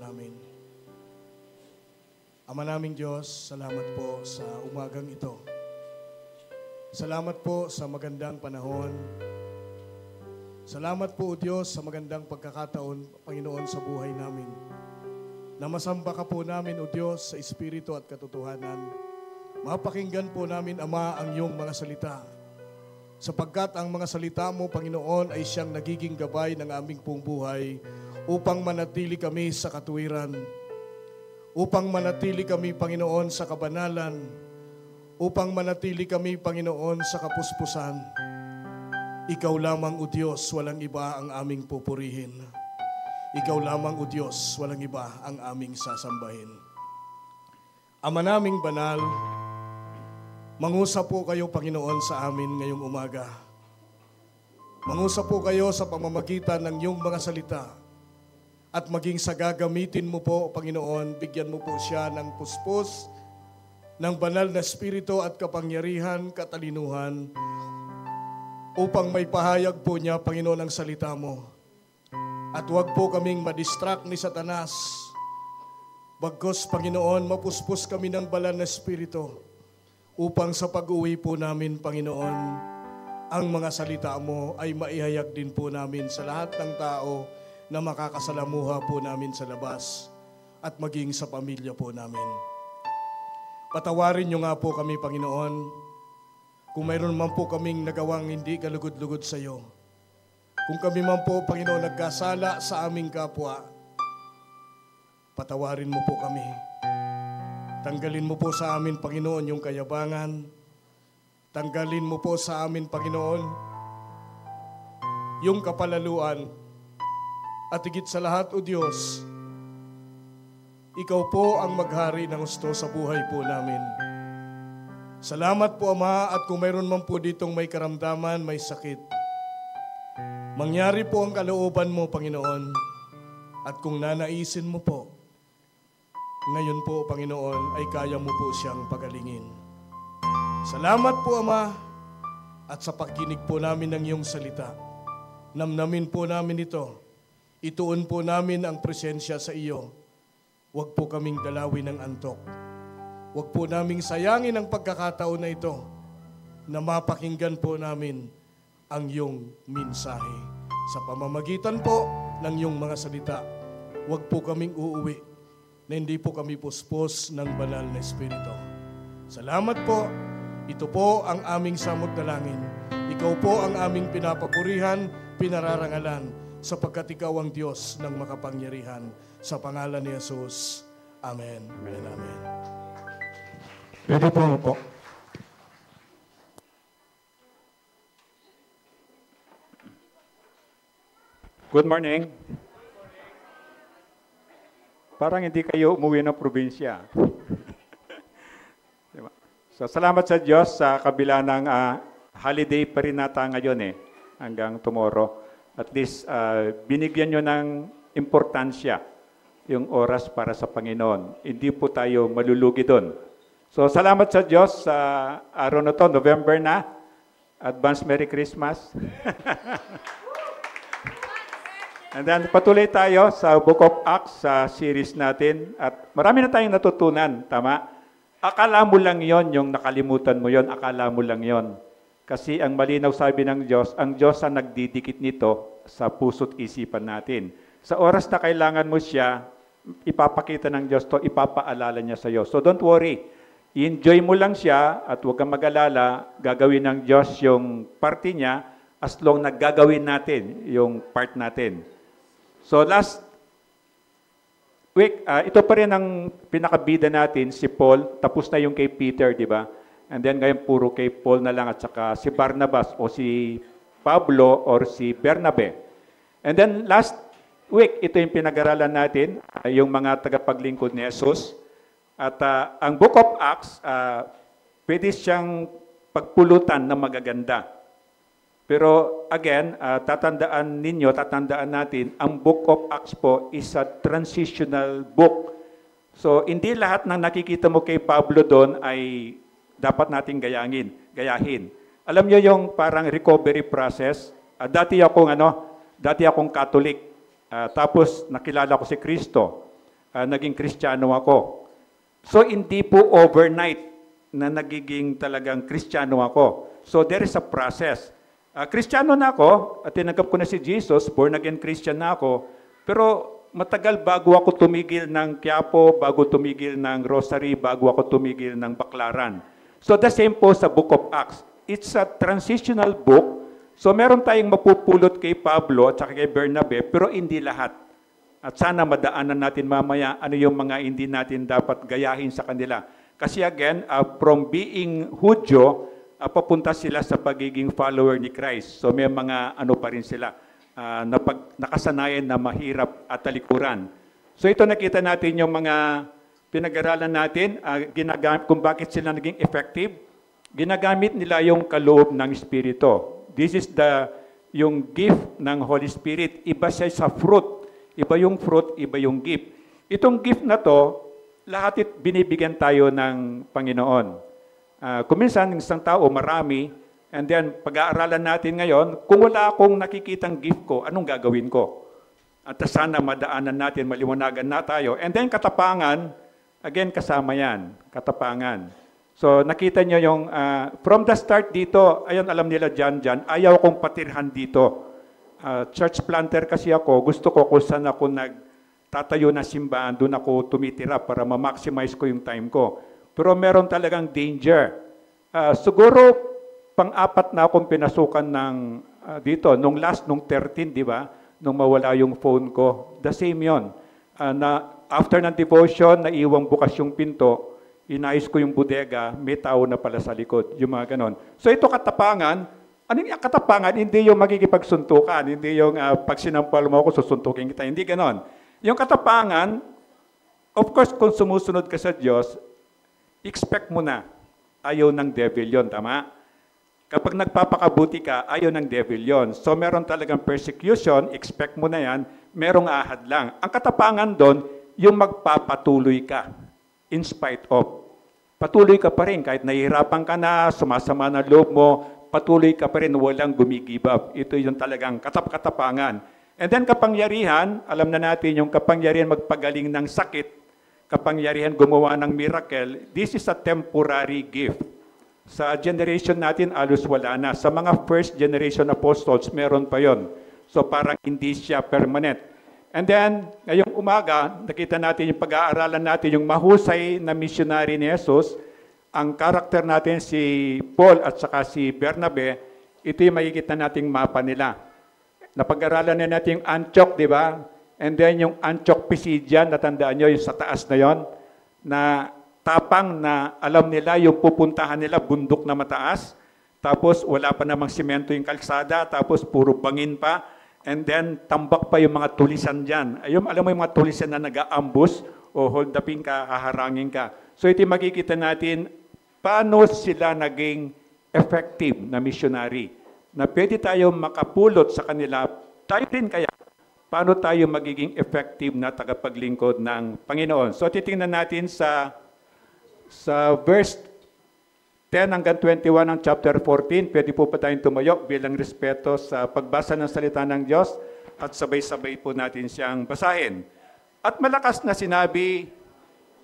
namin. Ama naming Diyos, salamat po sa umagang ito. Salamat po sa magandang panahon. Salamat po, O Diyos, sa magandang pagkakataon, Panginoon, sa buhay namin. Na masamba ka po namin, O Diyos, sa Espiritu at katotohanan. Mapakinggan po namin, Ama, ang iyong mga salita. Sapagkat ang mga salita mo, Panginoon, ay siyang nagiging gabay ng aming pong buhay upang manatili kami sa katuwiran, upang manatili kami, Panginoon, sa kabanalan, upang manatili kami, Panginoon, sa kapuspusan. Ikaw lamang, O Diyos, walang iba ang aming pupurihin. Ikaw lamang, O Diyos, walang iba ang aming sasambahin. Ama naming banal, mangusap po kayo, Panginoon, sa amin ngayong umaga. Mangusap po kayo sa pamamagitan ng iyong mga salita. At maging sa gagamitin mo po, Panginoon, bigyan mo po siya ng puspos, ng banal na espiritu at kapangyarihan, katalinuhan, upang may pahayag po niya, Panginoon, ang salita mo. At huwag po kaming madistract ni Satanas. Bagkus, Panginoon, mapuspos kami ng banal na espiritu, upang sa pag-uwi po namin, Panginoon, ang mga salita mo ay maihayag din po namin sa lahat ng tao na makakasalamuha po namin sa labas at maging sa pamilya po namin. Patawarin niyo nga po kami, Panginoon, kung mayroon man po kaming nagawang hindi kalugod-lugod sa iyo. Kung kami man po, Panginoon, nagkasala sa aming kapwa, patawarin mo po kami. Tanggalin mo po sa amin, Panginoon, yung kayabangan. Tanggalin mo po sa amin, Panginoon, yung kapalaluan. At higit sa lahat, O Diyos, Ikaw po ang maghari ng gusto sa buhay po namin. Salamat po, Ama, at kung mayroon man po ditong may karamdaman, may sakit, mangyari po ang kalooban mo, Panginoon. At kung nanaisin mo po, ngayon po, Panginoon, ay kaya mo po siyang pagalingin. Salamat po, Ama, at sa pagkinig po namin ng iyong salita. Namnamin po namin ito. Ituon po namin ang presensya sa iyo. Huwag po kaming dalawin ng antok. Huwag po naming sayangin ang pagkakataon na ito na mapakinggan po namin ang iyong mensahe. Sa pamamagitan po ng iyong mga salita, huwag po kaming uuwi na hindi po kami puspos ng banal na Espiritu. Salamat po. Ito po ang aming samot-dalangin. Ikaw po ang aming pinapapurihan, pinararangalan, sapagkat ikaw ang Diyos ng makapangyarihan. Sa pangalan ni Jesus. Amen. Amen. Amen. Pwede po. Good morning. Parang hindi kayo umuwi ng probinsya. Diba? So, salamat sa Diyos sa kabila ng holiday pa rin nata ngayon hanggang tomorrow. At least, binigyan nyo ng importansya yung oras para sa Panginoon. Hindi po tayo malulugi doon. So, salamat sa Diyos sa araw na to, November na. Advance Merry Christmas. And then, patuloy tayo sa Book of Acts sa series natin. At marami na tayong natutunan, tama? Akala mo lang yon, yung nakalimutan mo yon, akala mo lang yon. Kasi ang malinaw sabi ng Diyos, ang Diyos ang nagdidikit nito sa puso't isipan natin. Sa oras na kailangan mo siya, ipapakita ng Diyos to, ipapaalala niya sa iyo. So don't worry, i-enjoy mo lang siya at huwag kang mag-alala, gagawin ng Diyos yung parte niya as long na gagawin natin yung part natin. So last week, ito pa rin ang pinakabida natin, si Paul, tapos na yung kay Peter, di ba? And then ngayon puro kay Paul na lang at saka si Barnabas o si Pablo or si Bernabe. And then last week, ito yung pinag-aralan natin, yung mga tagapaglingkod ni Jesus. At ang Book of Acts, pwede siyang pagpulutan na magaganda. Pero again, tatandaan natin, ang Book of Acts po is a transitional book. So hindi lahat ng nakikita mo kay Pablo doon ay dapat nating gayahin. Alam niyo yung parang recovery process. Dati akong Catholic. Tapos nakilala ko si Kristo. naging Kristiyano ako. So hindi po overnight na nagiging talagang Kristiyano ako. So there is a process. Kristiyano na ako, at tinanggap ko na si Jesus, born again Christian na ako, pero matagal bago ako tumigil ng Quiapo, bago tumigil ng Rosary, bago ako tumigil ng Baclaran. So the same po sa Book of Acts. It's a transitional book. So meron tayong mapupulot kay Pablo at kay Bernabe, pero hindi lahat. At sana madaanan natin mamaya ano yung mga hindi natin dapat gayahin sa kanila. Kasi again, from being Hudyo, papunta sila sa pagiging follower ni Christ. So may mga ano pa rin sila, nakasanayan na mahirap at talikuran. So ito nakita natin yung mga pinag-aralan natin, kung bakit sila naging effective. Ginagamit nila yung kaloob ng Espiritu. This is yung gift ng Holy Spirit. Iba siya sa fruit. Iba yung fruit, iba yung gift. Itong gift na to, lahat binibigyan tayo ng Panginoon. Kung minsan, isang tao, marami, and then pag-aaralan natin ngayon, kung wala akong nakikitang gift ko, anong gagawin ko? At sana madaanan natin, maliwanagan na tayo. And then katapangan, again kasama yan, katapangan. So nakita nyo yung, from the start dito, ayun alam nila dyan, ayaw kong patirhan dito. Church planter kasi ako, gusto ko kung saan ako nagtatayo na simbahan, doon ako tumitira para ma-maximize ko yung time ko. Pero meron talagang danger. Siguro, pang-apat na akong pinasukan ng dito, nung 13, di ba? Nung mawala yung phone ko. The same yon. Na after ng devotion, naiwang bukas yung pinto, inayos ko yung bodega, may tao na pala sa likod. Yung mga ganon. So ito katapangan. Ano yung katapangan? Hindi yung magkikipagsuntukan. Hindi yung pag sinampal mo ako, susuntukin kita. Hindi ganon. Yung katapangan, of course, kung sumusunod ka sa Diyos, expect mo na. Ayaw ng devil yon, tama? Kapag nagpapakabuti ka, ayaw ng devil yon. So meron talagang persecution, expect mo na yan, merong ahad lang. Ang katapangan doon, yung magpapatuloy ka in spite of. Patuloy ka pa rin, kahit nahihirapan ka na, sumasama na loob mo, patuloy ka pa rin, walang gumigive up. Ito yung talagang katapangan. And then kapangyarihan, alam na natin yung kapangyarihan magpagaling ng sakit, kapangyarihan gumawa ng miracle, this is a temporary gift. Sa generation natin, alos wala na. Sa mga first generation apostles, meron pa yon. So parang hindi siya permanent. And then, ngayong umaga, nakita natin yung pag-aaralan natin, yung mahusay na missionary ni Jesus. Ang karakter natin si Paul at saka si Bernabe, ito yung makikita nating mapa nila. Napag-aralan na natin yung Antioch, di ba? And then yung Antioch Pisidian, natandaan nyo yung sa taas na yon, na tapang na alam nila yung pupuntahan nila, bundok na mataas, tapos wala pa namang simento yung kalsada, tapos puro bangin pa, and then tambak pa yung mga tulisan dyan. Ayun, alam mo yung mga tulisan na nag-aambus, o hold upin ka, haharangin ka. So ito makikita natin, paano sila naging effective na missionary. Na pwede tayo makapulot sa kanila, tayo rin kaya, paano tayo magiging effective na tagapaglingkod ng Panginoon. So titingnan natin sa verse 10 hanggang 21 ng chapter 14, pwede po pa tayong tumayo bilang respeto sa pagbasa ng salita ng Diyos at sabay-sabay po natin siyang basahin. At malakas na sinabi,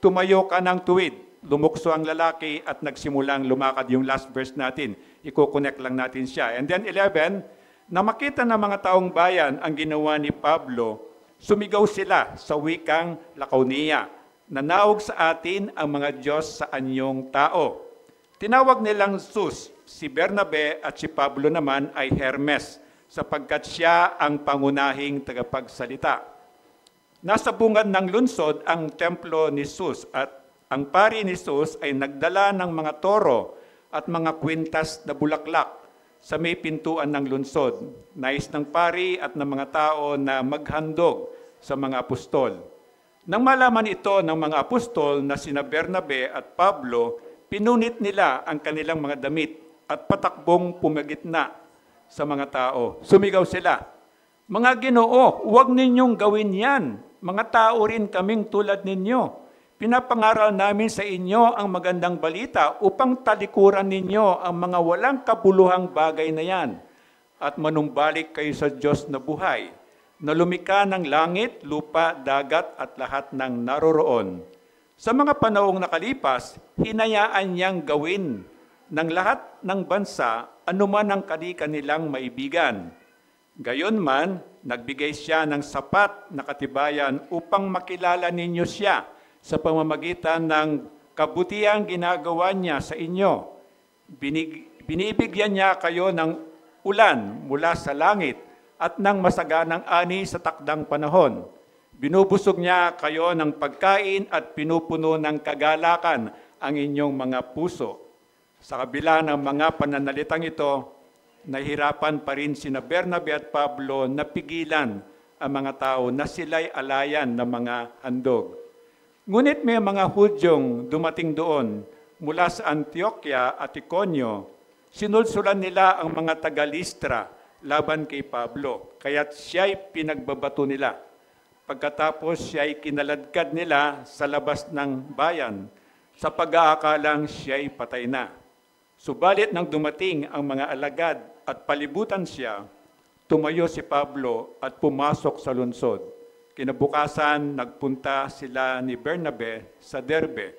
tumayo ka ng tuwid. Lumukso ang lalaki at nagsimulang lumakad yung last verse natin. Iko-connect lang natin siya. And then 11, na makita ng mga taong bayan ang ginawa ni Pablo, sumigaw sila sa wikang Laconia. Nanawag sa atin ang mga Diyos sa anyong tao. Tinawag nilang Zeus, si Bernabe at si Pablo naman ay Hermes, sapagkat siya ang pangunahing tagapagsalita. Nasa bungad ng lungsod ang templo ni Zeus at ang pari ni Zeus ay nagdala ng mga toro at mga kwintas na bulaklak sa may pintuan ng lungsod. Nais ng pari at ng mga tao na maghandog sa mga apostol. Nang malaman ito ng mga apostol na sina Bernabe at Pablo, pinunit nila ang kanilang mga damit at patakbong pumagitna sa mga tao. Sumigaw sila, "Mga Ginoo, huwag ninyong gawin yan. Mga tao rin kaming tulad ninyo. Pinapangaral namin sa inyo ang magandang balita upang talikuran ninyo ang mga walang kabuluhang bagay na yan at manumbalik kayo sa Diyos na buhay na lumikha ng langit, lupa, dagat at lahat ng naroroon. Sa mga panahong nakalipas, hinayaan niyang gawin ng lahat ng bansa anuman ang kanilang maibigan. Gayunman, nagbigay siya ng sapat na katibayan upang makilala ninyo siya sa pamamagitan ng kabutihang ginagawa niya sa inyo. Binibigyan niya kayo ng ulan mula sa langit at ng masaganang ani sa takdang panahon. Binubusog niya kayo ng pagkain at pinupuno ng kagalakan ang inyong mga puso. Sa kabila ng mga pananalitang ito, nahirapan pa rin sina Bernabe at Pablo na pigilan ang mga tao na sila'y alayan ng mga handog. Ngunit may mga Hudyong dumating doon mula sa Antioquia at Iconio. Sinulsulan nila ang mga taga-Listra laban kay Pablo, kaya't siya'y pinagbabato nila. Pagkatapos siya'y kinaladkad nila sa labas ng bayan sa pag-aakalang siya'y patay na. Subalit nang dumating ang mga alagad at palibutan siya, tumayo si Pablo at pumasok sa lungsod. Kinabukasan, nagpunta sila ni Bernabe sa Derbe.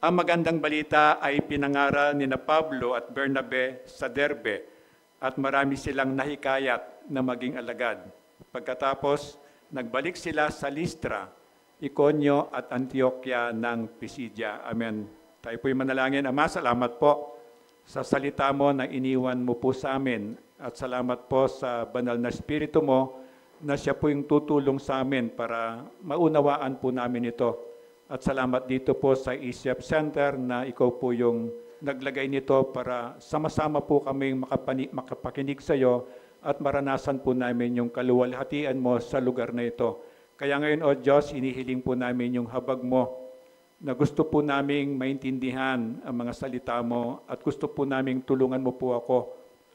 Ang magandang balita ay pinangaral ni na Pablo at Bernabe sa Derbe at marami silang nahikayat na maging alagad. Pagkatapos, nagbalik sila sa Listra, Iconio at Antioquia ng Pisidia. Amen. Tayo po'y manalangin. Ama, salamat po sa salita mo na iniwan mo po sa amin. At salamat po sa banal na Espiritu mo na siya po yung tutulong sa amin para maunawaan po namin ito. At salamat dito po sa ECF Center na ikaw po yung naglagay nito para sama-sama po kami makapakinig sa iyo at maranasan po namin yung kaluwalhatian mo sa lugar na ito. Kaya ngayon, O Diyos, inihiling po namin yung habag mo na gusto po naming maintindihan ang mga salita mo at gusto po naming tulungan mo po ako,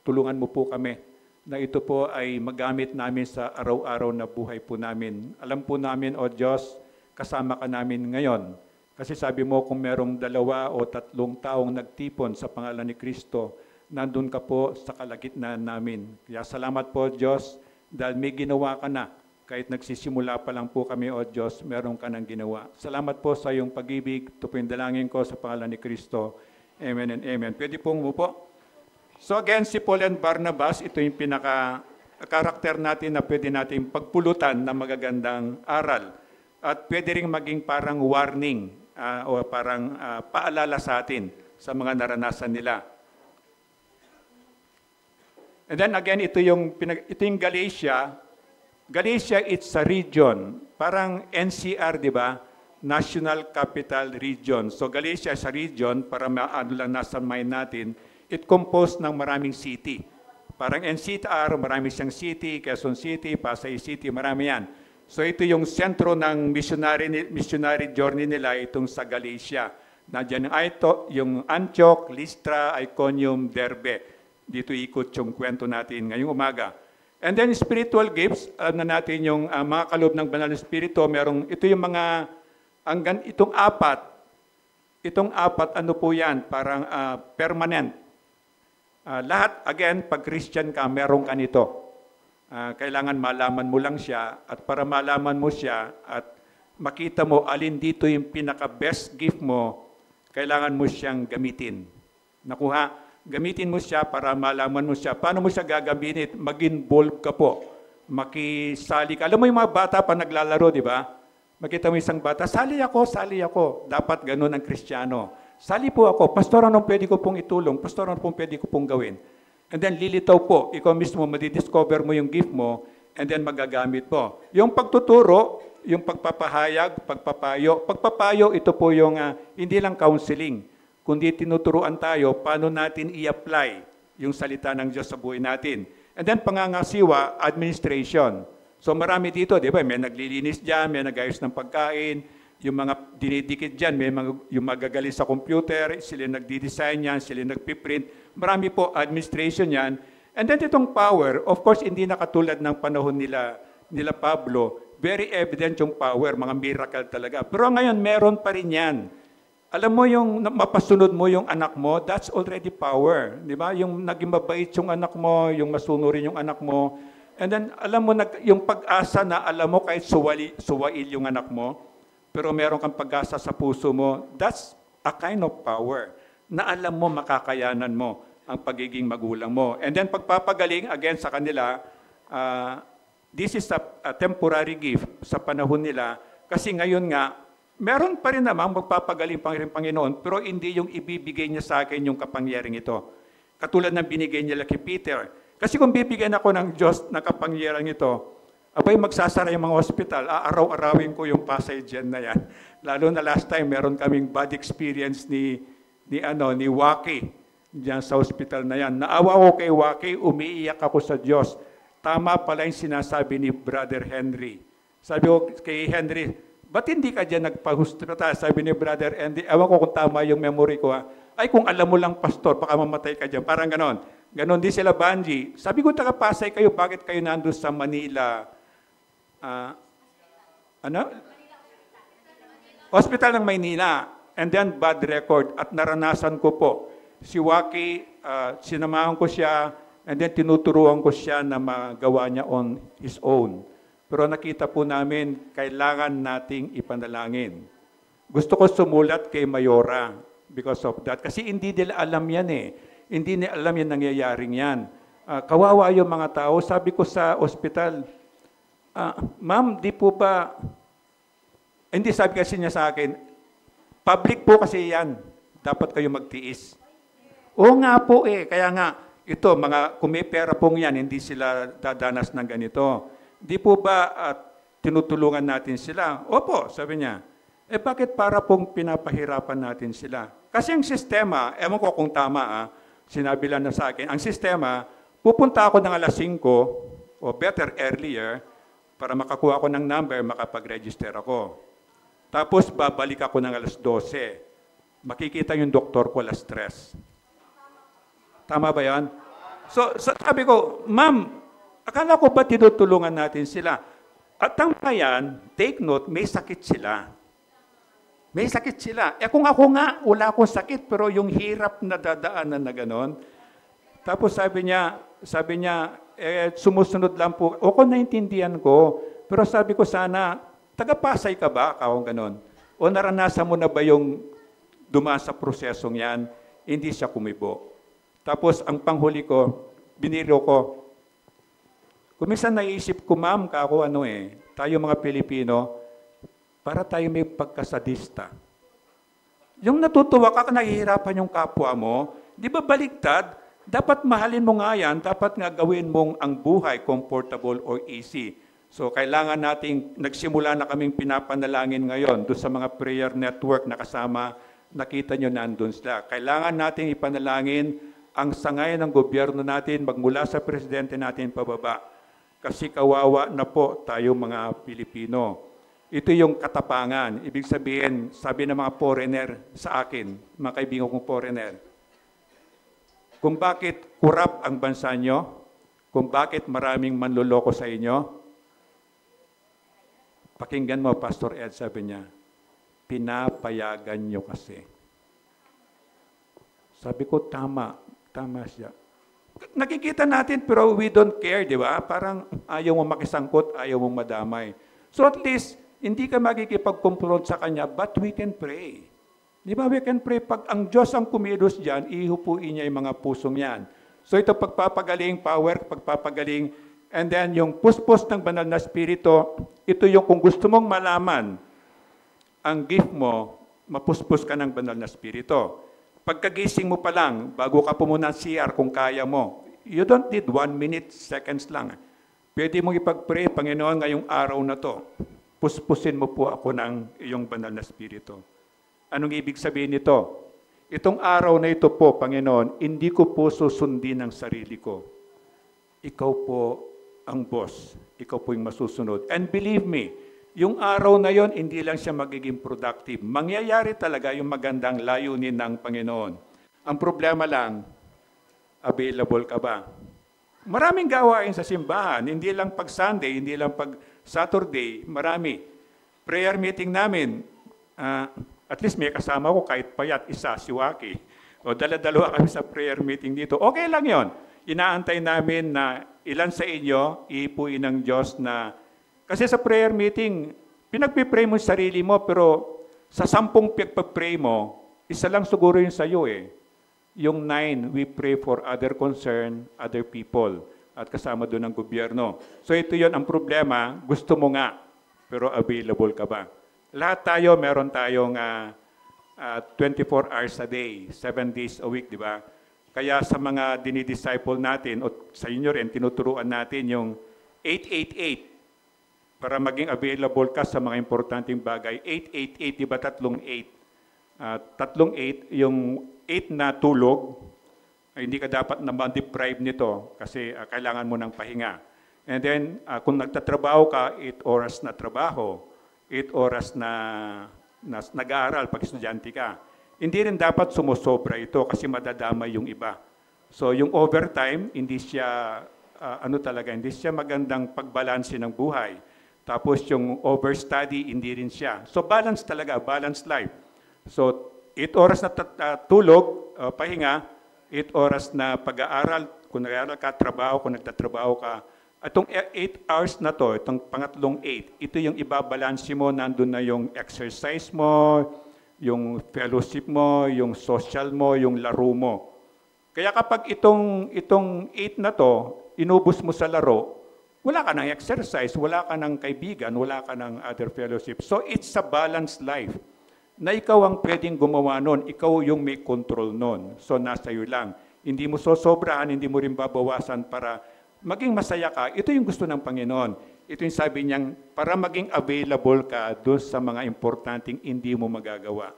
tulungan mo po kami na ito po ay magamit namin sa araw-araw na buhay po namin. Alam po namin, O Diyos, kasama ka namin ngayon. Kasi sabi mo kung merong 2 o 3 taong nagtipon sa pangalan ni Kristo, nandun ka po sa kalagitnaan namin. Kaya salamat po, Diyos, dahil may ginawa ka na. Kahit nagsisimula pa lang po kami, O Diyos, meron ka nang ginawa. Salamat po sa iyong pag-ibig. Ito po yung dalangin ko sa pangalan ni Kristo. Amen and amen. Pwede pong umupo. So again, si Paul and Barnabas, ito yung pinaka-karakter natin na pwede natin pagpulutan ng magagandang aral. At pwede rin maging parang warning o parang paalala sa atin sa mga naranasan nila. And then again, ito yung Galatia. Galatia, it's a region. Parang NCR, di ba? National Capital Region. So Galatia is a region, para maano lang nasa mind natin, it composed ng maraming city. Parang NCR, marami siyang city, Quezon City, Pasay City, marami yan. So ito yung sentro ng missionary journey nila, itong sa Galatia. Nandiyan yung Antioch, Listra, Iconium, Derbe. Dito ikot yung kwento natin ngayong umaga. And then spiritual gifts, alam na natin yung mga kaloob ng banal na espiritu, ito yung mga, itong apat, ano po yan, parang permanent. Lahat, again, pag Christian ka, meron ka nito. Kailangan malaman mo lang siya, at para malaman mo siya, at makita mo alin dito yung pinaka-best gift mo, kailangan mo siyang gamitin. Nakuha? Gamitin mo siya para malaman mo siya. Paano mo siya gagamitin? Mag-involve ka po. Makisali ka. Alam mo yung mga bata pa naglalaro, di ba? Makita mo isang bata, sali ako. Dapat ganun ang Kristiyano. Sali po ako. Pastor, anong pwede ko pong itulong? Pastor, anong pwede ko pong gawin? And then lilitaw po. Ikaw mismo, madidiscover mo yung gift mo and then magagamit po. Yung pagtuturo, yung pagpapahayag, pagpapayo. Pagpapayo, ito po yung hindi lang counseling, kundi tinuturuan tayo paano natin i-apply yung salita ng Diyos sa buhay natin. And then pangangasiwa, administration. So marami dito, di ba? May naglilinis dyan, may nagayos ng pagkain, yung mga dinidikit dyan, may yung magagaling sa computer, sila nagdi-design yan, sila nagpiprint. Marami po administration yan. And then itong power, of course, hindi na katulad ng panahon nila Pablo. Very evident yung power, mga miracle talaga. Pero ngayon, meron pa rin yan. Alam mo yung mapasunod mo yung anak mo, that's already power. Di ba? Yung naging mabait yung anak mo, yung masunurin yung anak mo. And then, alam mo, yung pag-asa na alam mo kahit suwail yung anak mo, pero meron kang pag-asa sa puso mo, that's a kind of power na alam mo makakayanan mo ang pagiging magulang mo. And then, pagpapagaling, again, sa kanila, this is a temporary gift sa panahon nila, kasi ngayon nga, meron pa rin namang magpapagaling Panginoon, pero hindi yung ibibigay niya sa akin yung kapangyarihan ito. Katulad ng binigay niya kay Peter. Kasi kung bibigyan ako ng Diyos na kapangyarihan ito, abay magsasara yung mga hospital, aaraw-arawin ko yung passagean na yan. Lalo na last time, meron kaming bad experience ni Waki diyan sa hospital na yan. Naawa ko kay Waki, umiiyak ako sa Diyos. Tama pala yung sinasabi ni Brother Henry. Sabi ko kay Henry, ba't hindi ka dyan nagpa-hospital? Sabi ni Brother Henry, ewan ko kung tama yung memory ko. Ay, kung alam mo lang, pastor, baka mamatay ka dyan. Parang ganon. Ganon din sila, Banji. Sabi ko, taga-Pasay kayo, bakit kayo nandun sa Manila? Hospital ng Maynila. And then, bad record. At naranasan ko po. Si Waki, sinamahan ko siya, and then tinuturuan ko siya na magawa niya on his own. Pero nakita po namin, kailangan nating ipanalangin. Gusto ko sumulat kay Mayora because of that. Kasi hindi nila alam yan eh. Hindi nila alam yan nangyayaring yan. Kawawa yung mga tao. Sabi ko sa ospital, ma'am, di po ba, hindi sabi kasi niya sa akin, public po kasi yan. Dapat kayo magtiis. Oo nga po eh. Kaya nga, ito, kung may pera pong yan, hindi sila dadanas ng ganito. Di po ba tinutulungan natin sila? Opo, sabi niya. Bakit para pong pinapahirapan natin sila? Kasi ang sistema, ewan ko kung tama sinabi lang na sa akin, ang sistema, pupunta ako ng alas 5, o better earlier, para makakuha ako ng number, makapag-register ako. Tapos babalik ako ng alas 12. Makikita yung doktor ko alas 3. Tama ba yan? So sabi ko, ma'am, akala ko ba tinutulungan natin sila? At ang bayan, take note, may sakit sila. May sakit sila. Kung ako nga, wala akong sakit, pero yung hirap na dadaanan na gano'n. Tapos sabi niya, sumusunod lang po. O kung naintindihan ko, pero sabi ko sana, taga-Pasay ka ba? Kung gano'n. O naranasan mo na ba yung dumaan sa prosesong yan? Hindi siya kumibo. Tapos ang panghuli ko, biniro ko, kuminsan naisip ko, ma'am, tayo mga Pilipino, para tayo may pagkasadista. Yung natutuwa ka, nahihirapan yung kapwa mo, di ba baligtad? Dapat mahalin mo nga yan, dapat nga gawin mong ang buhay comfortable or easy. So kailangan nating, nagsimula na kaming pinapanalangin ngayon doon sa mga prayer network na kasama, nakita nyo nandun sila. Kailangan nating ipanalangin ang sangay ng gobyerno natin, magmula sa presidente natin pababa. Kasi kawawa na po tayo mga Pilipino. Ito yung katapangan. Ibig sabihin, sabi ng mga foreigner sa akin, mga kaibigan kong foreigner, kung bakit kurap ang bansa nyo, kung bakit maraming manloloko sa inyo, pakinggan mo, Pastor Ed, sabi niya, pinapayagan nyo kasi. Sabi ko, tama siya. Nakikita natin, pero we don't care, di ba? Parang ayaw mo makisangkot, ayaw mo madamay. So at least, hindi ka makikipag-confront sa Kanya, but we can pray. Di ba, we can pray. Pag ang Diyos ang kumilos dyan, ihupuin niya yung mga pusong yan. So ito pagpapagaling, power, pagpapagaling, and then yung puspos ng banal na spirito, ito yung kung gusto mong malaman ang gift mo, mapuspos ka ng banal na spirito. Pagkagising mo pa lang, bago ka pumunta ng CR kung kaya mo, you don't need 1 minute, seconds lang. Pwede mong ipag-pray, Panginoon, ngayong araw na to. Puspusin mo po ako ng iyong banal na spirito. Anong ibig sabihin nito? Itong araw na ito po, Panginoon, hindi ko po susundin ang sarili ko. Ikaw po ang boss. Ikaw po yung masusunod. And believe me, yung araw na yon, hindi lang siya magiging productive. Mangyayari talaga yung magandang layunin ng Panginoon. Ang problema lang, available ka ba? Maraming gawain sa simbahan. Hindi lang pag Sunday, hindi lang pag Saturday, marami. Prayer meeting namin, at least may kasama ko kahit payat isa, si Waki. O dala-dalawa kami sa prayer meeting dito. Okay lang yon. Inaantay namin na ilan sa inyo iipuin ng Diyos na, kasi sa prayer meeting, pinagpipray mo sa sarili mo, pero sa 10 pagpapray mo, isa lang siguro yung sa'yo eh. Yung 9, we pray for other concern, other people, at kasama doon ang gobyerno. So ito yon ang problema, gusto mo nga, pero available ka ba? Lahat tayo, meron tayong 24 hours a day, 7 days a week, di ba? Kaya sa mga dinidisciple natin, o sa inyo rin, tinuturuan natin yung 888 para maging available ka sa mga importanteng bagay. 888, di ba? 3 8. 3 8, yung 8 na tulog, ay hindi ka dapat na ma-deprive nito kasi kailangan mo ng pahinga. And then, kung nagtatrabaho ka, 8 oras na trabaho, 8 oras na nag-aaral pag estudyante ka. Hindi rin dapat sumusobra ito kasi madadamay yung iba. So yung overtime, hindi siya, hindi siya magandang pagbalanse ng buhay. Tapos yung overstudy, hindi rin siya. So balance talaga, balanced life. So 8 oras na tulog, pahinga, 8 oras na pag-aaral, kung nag-aaral ka, trabaho, kung nagtatrabaho ka. Itong 8 hours na to, itong pangatlong 8, ito yung ibabalanse mo, nandun na yung exercise mo, yung fellowship mo, yung social mo, yung laro mo. Kaya kapag itong 8 na to, inubos mo sa laro, wala ka ng exercise, wala ka ng kaibigan, wala ka ng other fellowship. So it's a balanced life na ikaw ang pwedeng gumawa nun, ikaw yung may control nun. So nasa iyo lang. Hindi mo sosobrahan, hindi mo rin babawasan para maging masaya ka. Ito yung gusto ng Panginoon. Ito yung sabi niyang, para maging available ka doon sa mga importanteng hindi mo magagawa.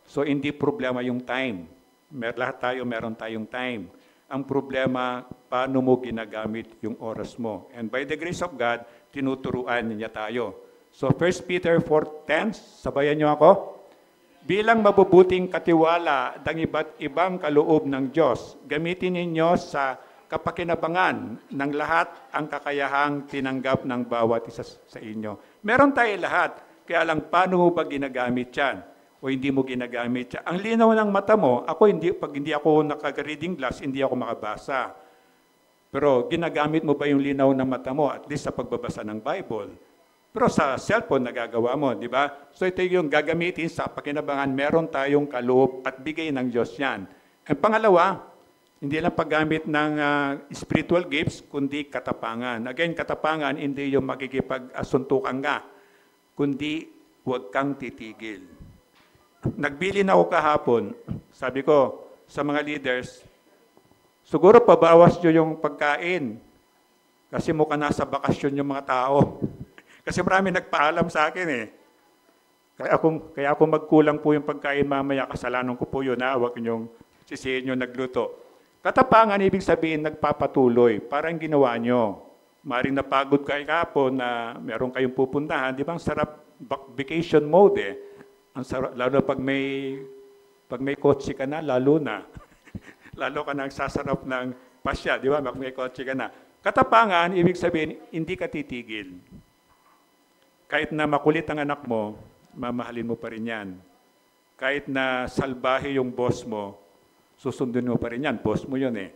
So, hindi problema yung time. Lahat tayo, meron tayong time. Ang problema, paano mo ginagamit yung oras mo. And by the grace of God, tinuturuan niya tayo. So, 1 Peter 4:10, sabayan niyo ako. Bilang mabubuting katiwala ng iba't ibang kaloob ng Diyos, gamitin ninyo sa kapakinabangan ng lahat ang kakayahang tinanggap ng bawat isa sa inyo. Meron tayo lahat, kaya lang paano mo ba ginagamit yan? O hindi mo ginagamit yan? Ang linaw ng mata mo, pag hindi ako naka-reading glass, hindi ako makabasa. Pero ginagamit mo ba yung linaw ng mata mo, at least sa pagbabasa ng Bible? Pero sa cellphone, nagagawa mo, di ba? So ito yung gagamitin sa pakinabangan, meron tayong kaloob at bigay ng Diyos yan. Ang pangalawa, hindi lang paggamit ng spiritual gifts, kundi katapangan. Again, katapangan, hindi yung makikipag-asuntukan ka, kundi huwag kang titigil. Nagbilin ako kahapon, sabi ko sa mga leaders, siguro pabawas nyo yung pagkain kasi mukha nasa bakasyon yung mga tao. Kasi marami nagpaalam sa akin eh. Kaya ako magkulang po yung pagkain mamaya, kasalanan ko po yun, huwag nyong sisihin yung nagluto. Katapangan, ibig sabihin, nagpapatuloy. Parang ginawa nyo. Maring napagod kayo kahapon na meron kayong pupuntahan. Di ba ang sarap vacation mode eh. Ang sarap, lalo pag may kotse ka na, lalo na. Lalo ka nagsasarap ng pasya. Di ba? Pag may kotse ka na. Katapangan, ibig sabihin, hindi ka titigil. Kahit na makulit ang anak mo, mamahalin mo pa rin yan. Kahit na salbahe yung boss mo, susundin mo pa rin yan. Boss mo yun eh.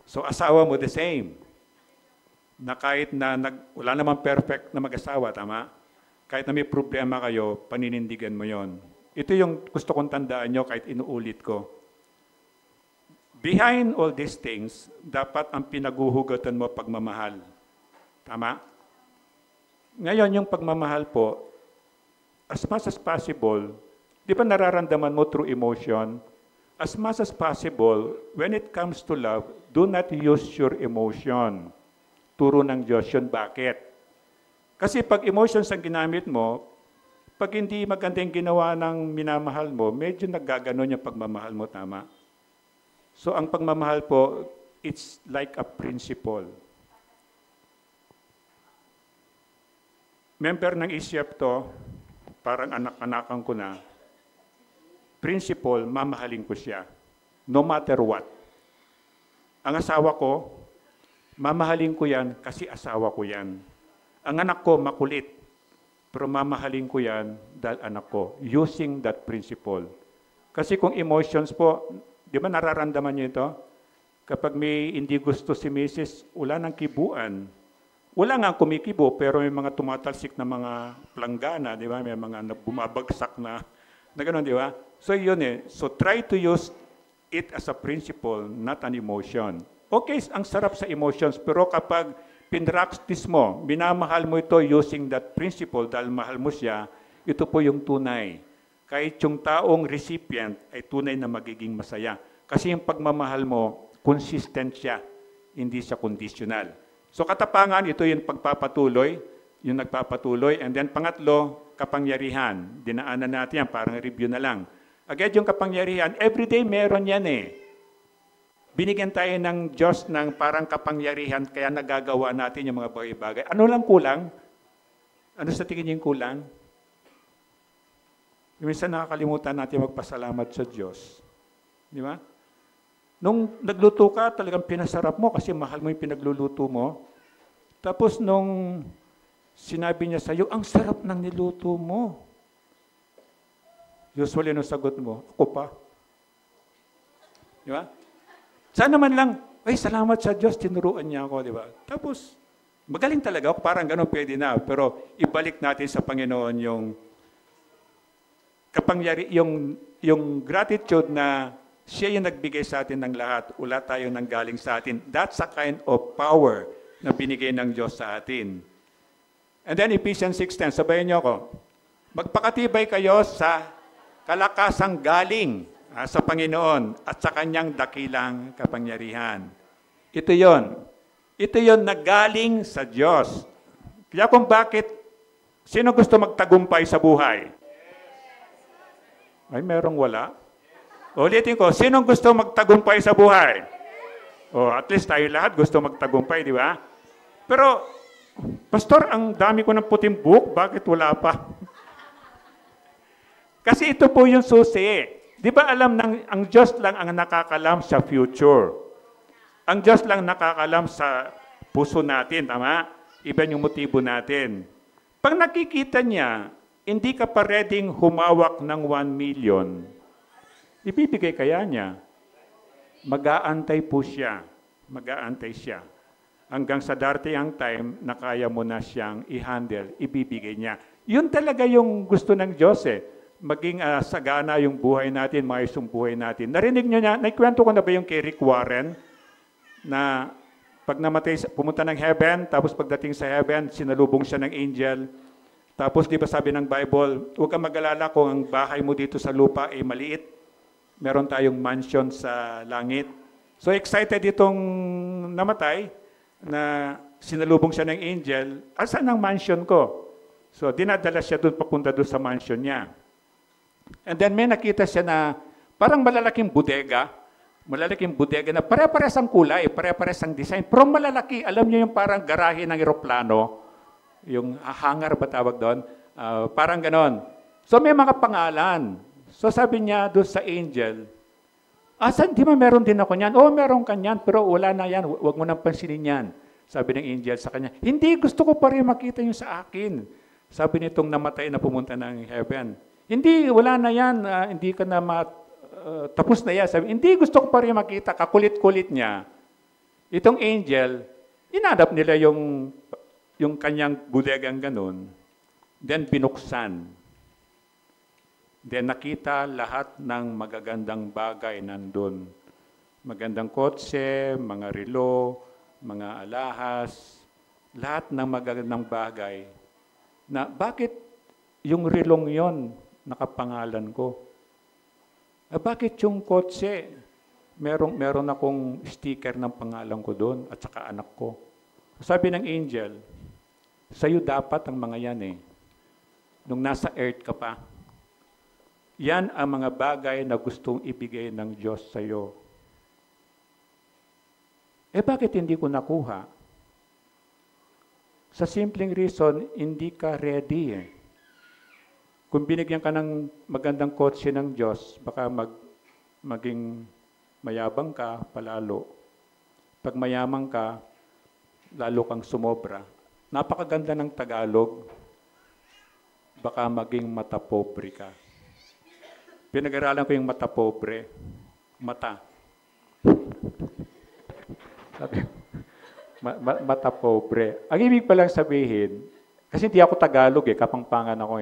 So asawa mo the same. Na kahit na wala namang perfect na mag-asawa, tama? Kahit na may problema kayo, paninindigan mo yon. Ito yung gusto kong tandaan nyo kahit inuulit ko. Behind all these things, dapat ang pinaguhugatan mo pagmamahal. Tama? Ngayon, yung pagmamahal po, as much as possible, di ba nararamdaman mo through emotion? As much as possible, when it comes to love, do not use your emotion. Turo ng Diyos yun. Bakit? Kasi pag emotions ang ginamit mo, pag hindi maganda yung ginawa ng minamahal mo, medyo naggaganon yung pagmamahal mo, tama? So ang pagmamahal po, it's like a principle. Member ng ICF to, parang anak-anakan ko na, principle, mamahalin ko siya. No matter what. Ang asawa ko, mamahalin ko yan kasi asawa ko yan. Ang anak ko, makulit. Pero mamahalin ko yan dahil anak ko. Using that principle. Kasi kung emotions po, di ba nararamdaman niyo ito? Kapag may hindi gusto si Mrs., wala nang kibuan. Wala nga kumikibo, pero may mga tumatalsik na mga planggana, di ba? May mga bumabagsak na gano'n, di ba? So yun eh. So try to use it as a principle, not an emotion. Okay, ang sarap sa emotions, pero kapag pinractice mo, minamahal mo ito using that principle dahil mahal mo siya, ito po yung tunay. Kahit yung taong recipient ay tunay na magiging masaya. Kasi yung pagmamahal mo, consistent siya, hindi siya conditional. So katapangan, ito yung pagpapatuloy, yung nagpapatuloy. And then pangatlo, kapangyarihan. Dinaanan natin yan, parang review na lang. Agad yung kapangyarihan, everyday meron yan eh. Binigyan tayo ng Diyos ng parang kapangyarihan, kaya nagagawa natin yung mga bagay-bagay. Ano lang kulang? Ano sa tingin niyo yung kulang? Minsan nakakalimutan natin magpasalamat sa Diyos. Di ba? Nung nagluto ka, talagang pinasarap mo kasi mahal mo yung pinagluluto mo. Tapos nung sinabi niya sa'yo, ang sarap ng niluto mo. Usually, nung sagot mo, ako pa. Di ba? Sana man lang, ay salamat sa Diyos, tinuruan niya ako, di ba? Tapos, magaling talaga ako, parang ganun pwede na. Pero ibalik natin sa Panginoon yung gratitude na siya yung nagbigay sa atin ng lahat. Wala tayo nang galing sa atin. That's a kind of power na binigay ng Diyos sa atin. And then Ephesians 6:10, sabayan niyo ako. Magpakatibay kayo sa kalakasang galing sa Panginoon at sa kanyang dakilang kapangyarihan. Ito yon. Ito yon na galing sa Diyos. Kaya kung bakit, sino gusto magtagumpay sa buhay? Ay, merong wala. Ulitin ko, sinong gusto magtagumpay sa buhay? At least tayo lahat gusto magtagumpay, di ba? Pero, Pastor, ang dami ko ng puting buhok, bakit wala pa? Kasi ito po yung susi. Di ba alam ang Diyos lang ang nakakalam sa future? Ang Diyos lang nakakalam sa puso natin, tama? Iba yung motibo natin. Pag nakikita niya, hindi ka pa readyng humawak ng 1 million, ibibigay kaya niya. Mag-aantay po siya. Mag-aantay siya. Hanggang sa darating ang time na kaya mo na siyang i-handle, ibibigay niya. Yun talaga yung gusto ng Diyos eh. Maging sagana yung buhay natin, maayos yung buhay natin. Narinig niyo niya, naikwento ko na ba yung kay Rick Warren na pag namatay, pumunta ng heaven, tapos pagdating sa heaven, sinalubong siya ng angel. Tapos di ba sabi ng Bible, huwag kang mag-alala kung ang bahay mo dito sa lupa ay maliit. Meron tayong mansion sa langit. So excited itong namatay na sinalubong siya ng angel. Asan ang mansion ko? So dinadala siya doon, papunta doon sa mansion niya. And then may nakita siya na parang malalaking bodega na pare-pares ang kulay, pare-pares ang design. Pero malalaki, alam niyo yung parang garahe ng eroplano, yung hangar ba tawag doon? Parang ganon. So may mga pangalan. So sabi niya doon sa angel, asan, di ba meron din ako niyan? Meron ka niyan, pero wala na yan, huwag mo nang pansinin yan. Sabi ng angel sa kanya, hindi, gusto ko pa rin makita yung sa akin. Sabi nitong namatay na pumunta ng heaven, hindi, wala na yan, hindi ka na tapos na yan. Sabi, hindi, gusto ko pa rin makita, kakulit-kulit niya. Itong angel, inadap nila yung kanyang budegang ganun, then binuksan. Then nakita lahat ng magagandang bagay nandun. Magandang kotse, mga relo, mga alahas, lahat ng magagandang bagay. Na bakit yung relong yon nakapangalan ko? Bakit yung kotse, meron akong sticker ng pangalan ko doon at saka anak ko? Sabi ng angel, sa'yo dapat ang mga yan eh. Nung nasa earth ka pa. Yan ang mga bagay na gustong ibigay ng Diyos sa iyo. Bakit hindi ko nakuha? Sa simpleng reason, hindi ka ready eh. Kung binigyan ka ng magandang kotse ng Diyos, baka maging mayabang ka palalo. Pag mayaman ka, lalo kang sumobra. Napakaganda ng Tagalog, baka maging matapobre ka. Pinag-aralan ko yung mata pobre. Mata. Sabi, mata pobre. Ang ibig palang sabihin, kasi hindi ako Tagalog Kapampangan ako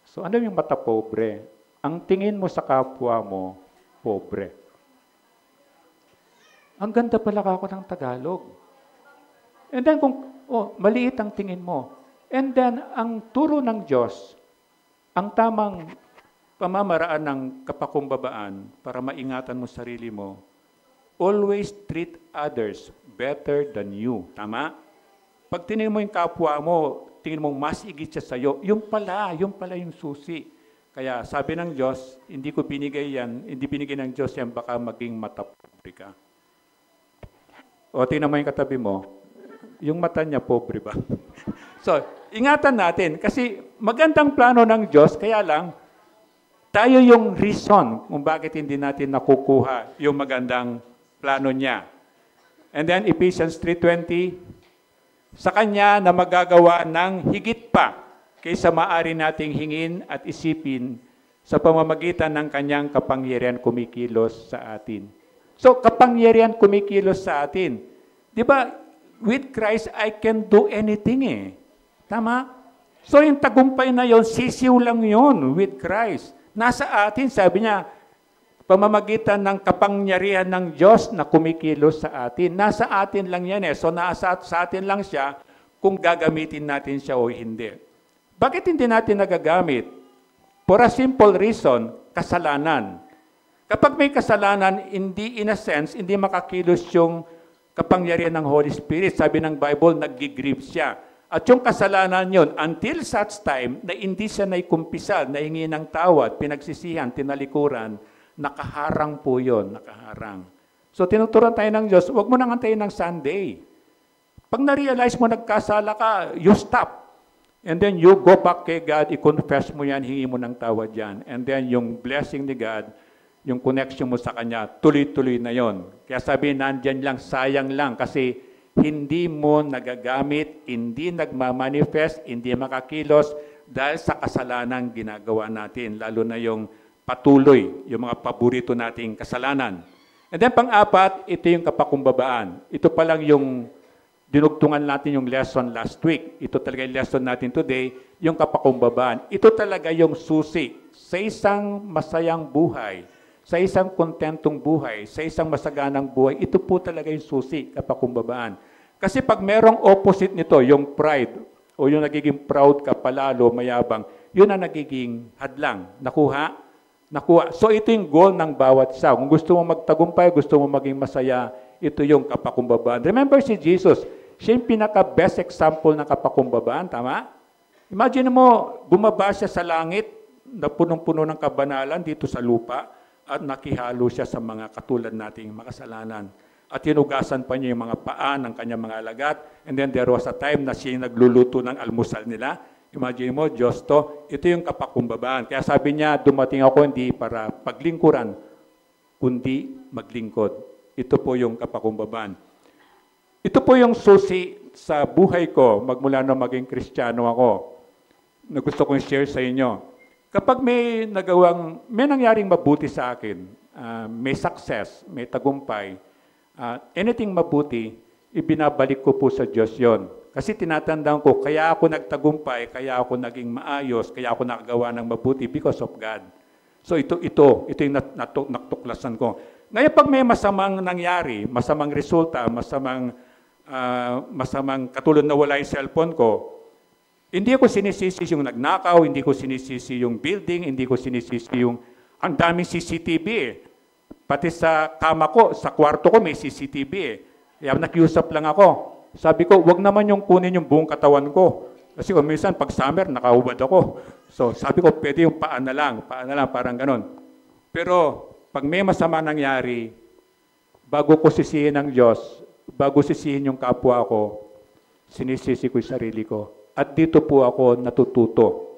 So ano yung mata pobre? Ang tingin mo sa kapwa mo, pobre. Ang ganda pala ako ng Tagalog. And then maliit ang tingin mo. And then, ang turo ng Diyos, ang tamang pamamaraan ng kapakumbabaan para maingatan mo sarili mo, always treat others better than you. Tama? Pag tingin mo yung kapwa mo, tingin mo mas igit siya sa'yo, yung pala yung susi. Kaya sabi ng Diyos, hindi binigay ng Diyos yan, baka maging matapobre ka. O, tingnan mo yung katabi mo, yung mata niya, pobre ba? So, ingatan natin, kasi magandang plano ng Diyos, kaya lang, tayo yung reason kung bakit hindi natin nakukuha yung magandang plano niya. And then, Ephesians 3:20, sa Kanya na magagawa ng higit pa kaysa maaari nating hingin at isipin sa pamamagitan ng Kanyang kapangyarihan kumikilos sa atin. So, kapangyarihan kumikilos sa atin. Di ba, with Christ, I can do anything Tama? So, yung tagumpay na yon, sisiw lang yon with Christ. Nasa atin, sabi niya, pamamagitan ng kapangyarihan ng Diyos na kumikilos sa atin. Nasa atin lang yan So, nasa sa atin lang siya kung gagamitin natin siya o hindi. Bakit hindi natin nagagamit? For a simple reason, kasalanan. Kapag may kasalanan, hindi in a sense, hindi makakilos yung kapangyarihan ng Holy Spirit. Sabi ng Bible, nag-grieve siya. At yung kasalanan yon, until such time na hindi siya naikumpisal, nahingi ng tawad, pinagsisihan, tinalikuran, nakaharang po yun, nakaharang. So tinuturuan tayo ng Diyos, huwag mo nang antayin ng Sunday. Pag na-realize mo nagkasala ka, you stop. And then you go back kay God, i-confess mo yan, hingi mo ng tawad yan. And then yung blessing ni God, yung connection mo sa Kanya, tuloy-tuloy na yon. Kaya sabi, nandyan lang, sayang lang, kasi hindi mo nagagamit, hindi nagmamanifest, hindi makakilos dahil sa kasalanan ginagawa natin, lalo na yung patuloy, yung mga paborito nating kasalanan. And then pang-apat, ito yung kapakumbabaan. Ito pa lang yung dinugtungan natin yung lesson last week. Ito talaga yung lesson natin today, yung kapakumbabaan. Ito talaga yung susi sa isang masayang buhay, sa isang kontentong buhay, sa isang masaganang buhay. Ito po talaga yung susi, kapakumbabaan. Kasi pag merong opposite nito, yung pride, o yung nagiging proud ka, palalo, mayabang, yun ang nagiging hadlang. Nakuha? Nakuha. So ito yung goal ng bawat isa. Kung gusto mo magtagumpay, gusto mo maging masaya, ito yung kapakumbabaan. Remember si Jesus, siya yung pinaka-best example ng kapakumbabaan, tama? Imagine mo, bumaba siya sa langit, na punong-puno ng kabanalan dito sa lupa, at nakihalo siya sa mga katulad nating makasalanan. At hinugasan pa niya yung mga paa ng kanyang mga alagat. And then there was a time na siya yung nagluluto ng almusal nila. Imagine mo, Diyos to, ito yung kapakumbabaan. Kaya sabi niya, dumating ako hindi para paglingkuran, kundi maglingkod. Ito po yung kapakumbabaan. Ito po yung susi sa buhay ko, magmula na maging Kristiyano ako, na gusto kong share sa inyo. Kapag may nangyaring mabuti sa akin, may success, may tagumpay, anything mabuti, ibinabalik ko po sa Diyos yon. Kasi tinatandaan ko, kaya ako nagtagumpay, kaya ako naging maayos, kaya ako nakagawa ng mabuti because of God. So ito yung natuklasan ko. Ngayon pag may masamang nangyari, masamang resulta, masamang katulad na wala yung cellphone ko, hindi ko sinisisi yung nagnakaw, hindi ko sinisisi yung building, hindi ko sinisisi yung ang daming CCTV Pati sa kama ko, sa kwarto ko may CCTV Kaya nakiusap lang ako. Sabi ko, wag naman yung kunin yung buong katawan ko. Kasi minsan pag summer, nakahubad ako. So sabi ko, pwede yung paa na lang, parang ganon. Pero pag may masama nangyari, bago ko sisihin ng Diyos, bago sisihin yung kapwa ko, sinisisi ko yung sarili ko. At dito po ako natututo.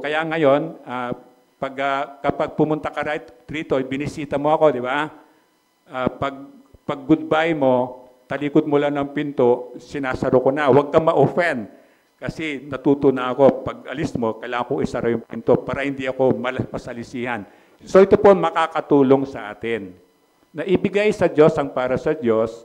Kaya ngayon, kapag pumunta ka rito, binisita mo ako, di ba? Pag goodbye mo, talikod mo lang ng pinto, sinasaro ko na. Huwag kang ma-offend. Kasi natuto na ako, pag alis mo, kailangan ko isara yung pinto para hindi ako masalisihan. So ito po makakatulong sa atin. na ibigay sa Diyos ang para sa Diyos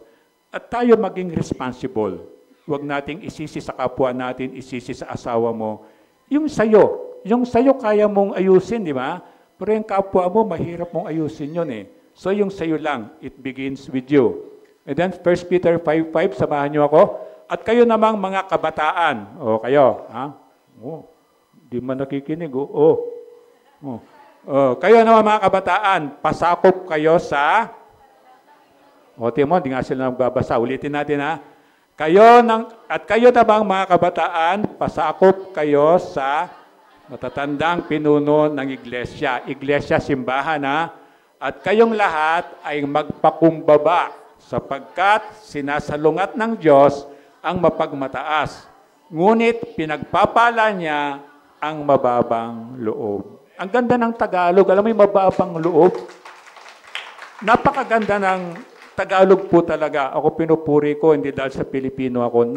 at tayo maging responsible. Huwag nating isisi sa kapwa natin, isisi sa asawa mo. Yung sayo kaya mong ayusin, di ba? Pero yung kapwa mo, mahirap mong ayusin yun eh. So yung sayo lang, it begins with you. And then 1 Peter 5:5, samahan niyo ako. At kayo namang mga kabataan. O kayo, ha? Oh, di man nakikinig. Kayo naman mga kabataan, pasakop kayo sa... Timo, di nga sila nagbabasa. Ulitin natin ha. Kayo namang mga kabataan, pasakop kayo sa matatandang pinuno ng iglesia. Iglesia, simbahan ha. At kayong lahat ay magpakumbaba sapagkat sinasalungat ng Diyos ang mapagmataas. Ngunit pinagpapala niya ang mababang loob. Ang ganda ng Tagalog. Alam mo yung mababang loob? Napakaganda ng Tagalog po talaga. Ako pinupuri ko, hindi dahil sa Pilipino ako.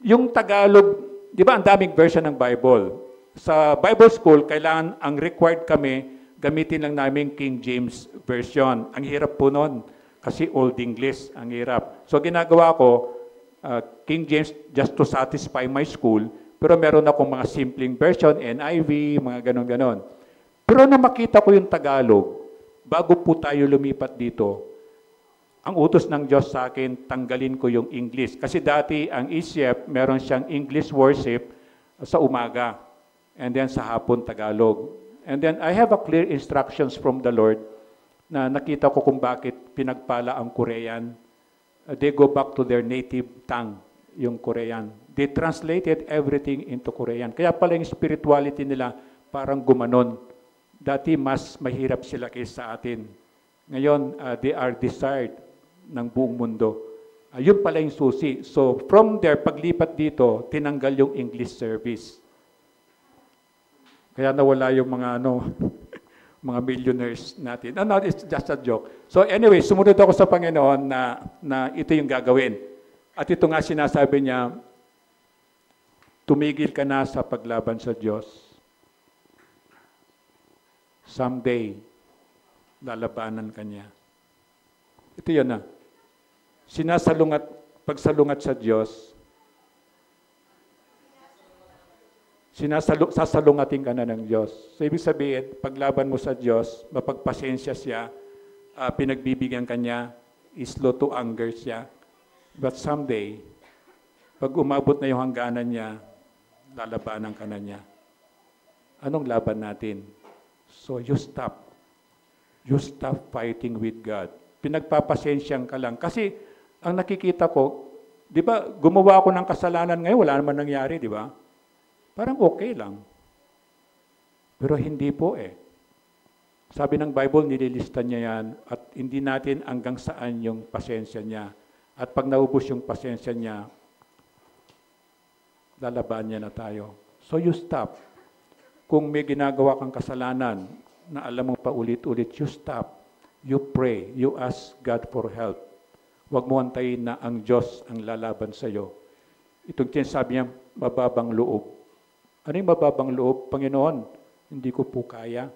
Yung Tagalog, di ba ang daming version ng Bible? Sa Bible school, kailangan ang required kami, gamitin lang namin King James Version. Ang hirap po nun, kasi Old English, ang hirap. So ginagawa ko, King James just to satisfy my school, pero meron akong mga simpleng version, NIV, mga ganon-ganon. Pero na makita ko yung Tagalog, bago po tayo lumipat dito, ang utos ng Diyos sa akin, tanggalin ko yung English. Kasi dati, ang ECF, meron siyang English worship sa umaga. And then sa hapon, Tagalog. And then I have a clear instructions from the Lord na nakita ko kung bakit pinagpala ang Korean. They go back to their native tongue, yung Korean. They translated everything into Korean. Kaya pala yung spirituality nila parang gumanon. Dati mas mahirap sila kaysa sa atin. Ngayon, they are desired ng buong mundo. Yun pala yung susi. So from there, paglipat dito, tinanggal yung English service. Kaya nawala yung mga mga millionaires natin. No, it's just a joke. So anyway, sumunod ako sa Panginoon na ito yung gagawin. At ito nga sinasabi niya, tumigil ka na sa paglaban sa Diyos. Someday, lalabanan ka niya. Ito yun na. Pagsalungat sa Diyos, sasalungatin ka na ng Diyos. So, ibig sabihin, paglaban mo sa Diyos, mapagpasensya siya, pinagbibigyan ka niya, slow to anger siya. But someday, pag umabot na yung hangganan niya, lalabanan ka na niya. Anong laban natin? So, you stop. You stop fighting with God. Pinagpapasensyang ka lang. Kasi, ang nakikita ko, di ba, gumawa ako ng kasalanan ngayon, wala naman nangyari, di ba? Parang okay lang. Pero hindi po eh. Sabi ng Bible, nililista niya yan at hindi natin hanggang saan yung pasensya niya. At pag naubos yung pasensya niya, lalaban niya na tayo. So you stop. Kung may ginagawa kang kasalanan na alam mo paulit-ulit, you stop. You pray. You ask God for help. Huwag mo antayin na ang Diyos ang lalaban sa iyo. Itong sinasabi niya, mababang loob. Ano yung mababang loob? Panginoon, hindi ko po kaya.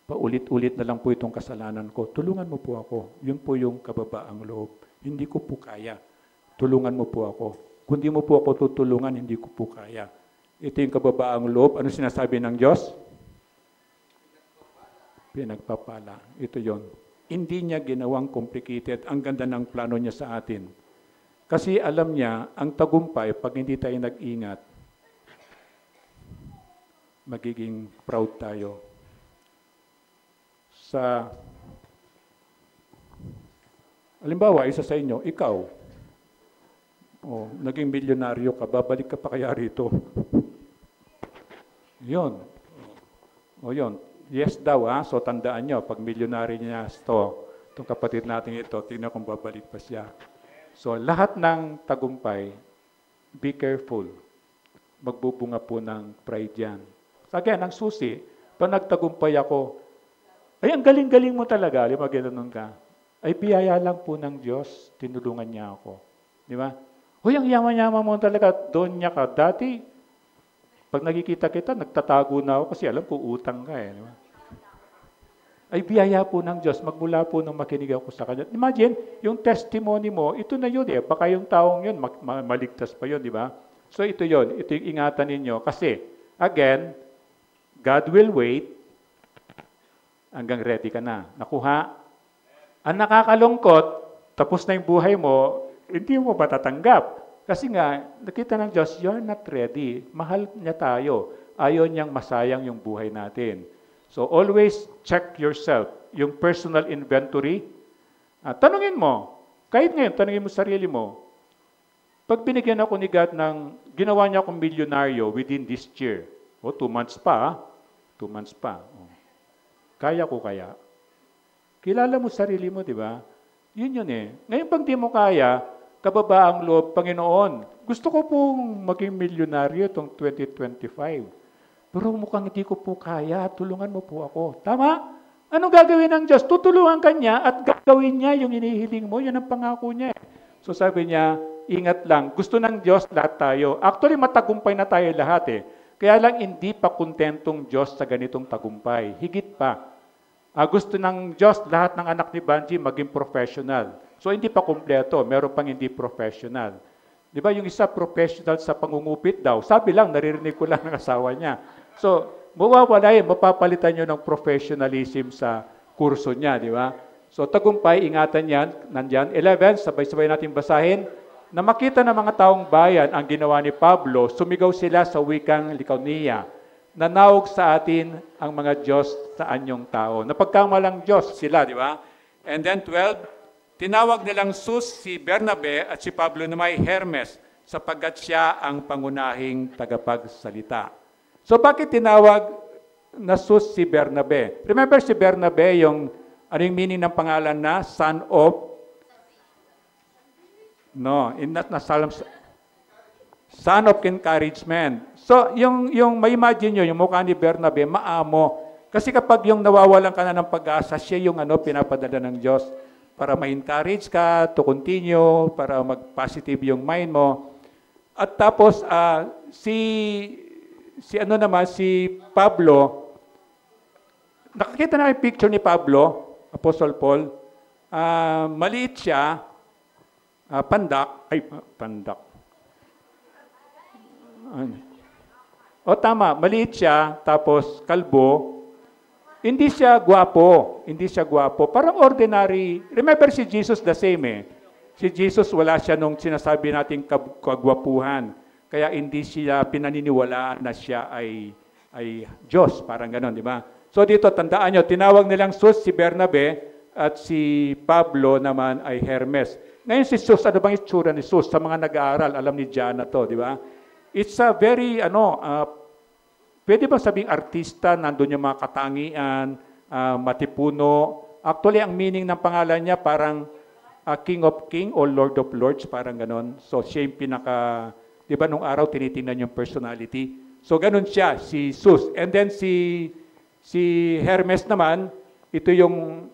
Paulit-ulit na lang po itong kasalanan ko. Tulungan mo po ako. Yun po yung kababaang loob. Hindi ko po kaya. Tulungan mo po ako. Kung di mo po ako tutulungan, hindi ko po kaya. Ito yung kababaang loob. Ano sinasabi ng Diyos? Pinagpapala. Ito yon. Hindi niya ginawang complicated. Ang ganda ng plano niya sa atin. Kasi alam niya, ang tagumpay, pag hindi tayo nag-ingat, magiging proud tayo. Halimbawa, isa sa inyo, ikaw, naging milyonaryo ka, babalik ka pa kaya rito? Yun. Yun. Yes daw, ha? So tandaan nyo, pag milyonaryo niya itong kapatid natin ito, tingnan kung babalik pa siya. So lahat ng tagumpay, be careful. Magbubunga po ng pride yan. So again, ang susi, pag nagtagumpay ako, ay ang galing-galing mo talaga, gano'n ka. Ay biyaya lang po ng Diyos, tinulungan niya ako. Di ba? Uy, ang yaman-yaman mo talaga, doon niya ka. Dati, pag nakikita kita, nagtatago na ako kasi alam ko utang ka eh. Di ba? ay biyaya po ng Diyos, magmula po nung makinig ako sa Kanya. Imagine, yung testimony mo, ito na yun eh. Baka yung taong yun, maligtas pa yun, di ba? So ito yun, ito yung ingatan ninyo. Kasi, again, God will wait hanggang ready ka na. Nakuha? Ang nakakalungkot, tapos na yung buhay mo, hindi mo matatanggap. Kasi nga, nakita ng Diyos, you're not ready. Mahal niya tayo. Ayaw niyang masayang yung buhay natin. So always check yourself, yung personal inventory. Tanungin mo, kahit ngayon, tanungin mo sarili mo, pag binigyan ako ni God ng, ginawa niya akong milyonaryo within this year, 2 months pa, 2 months pa. Kaya ko kaya? Kilala mo sarili mo, di ba? Yun eh. Ngayon pag di mo kaya, kababaang loob, Panginoon, gusto ko pong maging milyonaryo itong 2025. Pero mukhang hindi ko po kaya, tulungan mo po ako. Tama? Anong gagawin ng Diyos? Tutulungan ka niya at gagawin niya yung inihiling mo. Yan ang pangako niya. So sabi niya, ingat lang. Gusto ng Diyos lahat tayo. Actually, matagumpay na tayo lahat eh. Kaya lang hindi pa kontentong Diyos sa ganitong tagumpay. Higit pa. Gusto ng Diyos lahat ng anak ni Banji maging professional. So hindi pa kumpleto. Meron pang hindi professional. Di ba yung isa professional sa pangungupit daw? Sabi lang, naririnig ko lang ng asawa niya. So, mawawala yun, mapapalitan nyo ng professionalism sa kurso niya, di ba? So, tagumpay, ingatan yan, nandyan. 11, sabay-sabay natin basahin. Na makita ng mga taong bayan ang ginawa ni Pablo, sumigaw sila sa wikang Lycaonia. Nanawag sa atin ang mga Diyos sa anyong tao. Napagkamalang Diyos sila, di ba? And then 12, tinawag nilang Sus si Bernabe at si Pablo na may Hermes sapagkat siya ang pangunahing tagapagsalita. So bakit tinawag na Sus si Bernabe? Remember si Bernabe, yung anong meaning ng pangalan na son of? No, in that na Psalms, son of encouragement. So yung may imagine nyo, yung mukha ni Bernabe, maamo. Kasi kapag yung nawawalan ka na ng pag-asa, siya yung pinapadala ng Diyos para ma-encourage ka to continue, para mag-positive yung mind mo. At tapos, si Pablo, nakakita na yung picture ni Pablo, Apostle Paul, maliit siya, pandak. Tama, maliit siya, tapos kalbo. Hindi siya gwapo. Parang ordinary. Remember si Jesus the same eh. Si Jesus wala siya nung sinasabi nating kagwapuhan. Kaya hindi siya pinaniniwalaan na siya ay Diyos. Parang ganon, di ba? So dito, tandaan nyo, tinawag nilang Sus si Bernabe at si Pablo naman ay Hermes. Ngayon si Sus, ano bang itsura ni Sus? Sa mga nag-aaral, alam ni Jana to, di ba? It's a very, pwede ba sabing artista, nandun yung mga katangian, matipuno. Actually, ang meaning ng pangalan niya parang King of King o Lord of Lords, parang ganon. So siya yung pinaka, di ba nung araw tinitingnan yung personality. So ganon siya, si Sus. And then si Hermes naman, ito yung,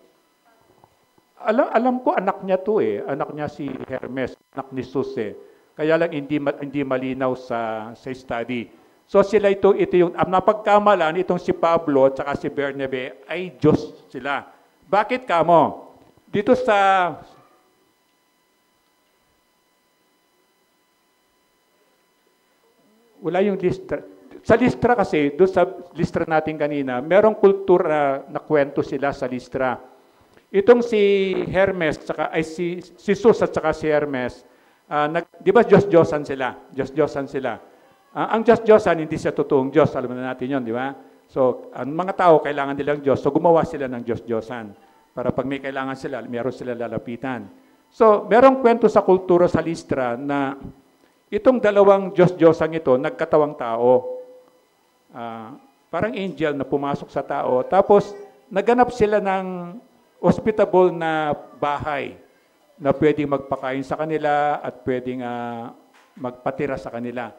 alam ko anak niya to eh. Anak niya si Hermes, anak ni Sus eh. Kaya lang hindi malinaw sa study. So sila ito yung napagkamalan, itong si Pablo at saka si Bernabe ay Diyos sila. Bakit kamo? Dito wala yung Listra. Sa Listra kasi, doon sa Listra natin kanina, merong kultura na kwento sila sa Listra. Itong si Hermes, si Sus at saka si Hermes, di ba Diyos-Diyosan sila? Ang Diyos-Diyosan, hindi siya totoong Diyos. Alam na natin yun, di ba? So, ang mga tao, kailangan nilang Diyos. So, gumawa sila ng Diyos-Diyosan. Para pag may kailangan sila, meron sila lalapitan. So, merong kwento sa kultura sa Listra na itong dalawang Diyos-Diyosan ito, nagkatawang tao. Parang angel na pumasok sa tao. Tapos, naganap sila ng hospitable na bahay na pwedeng magpakain sa kanila at pwedeng magpatira sa kanila.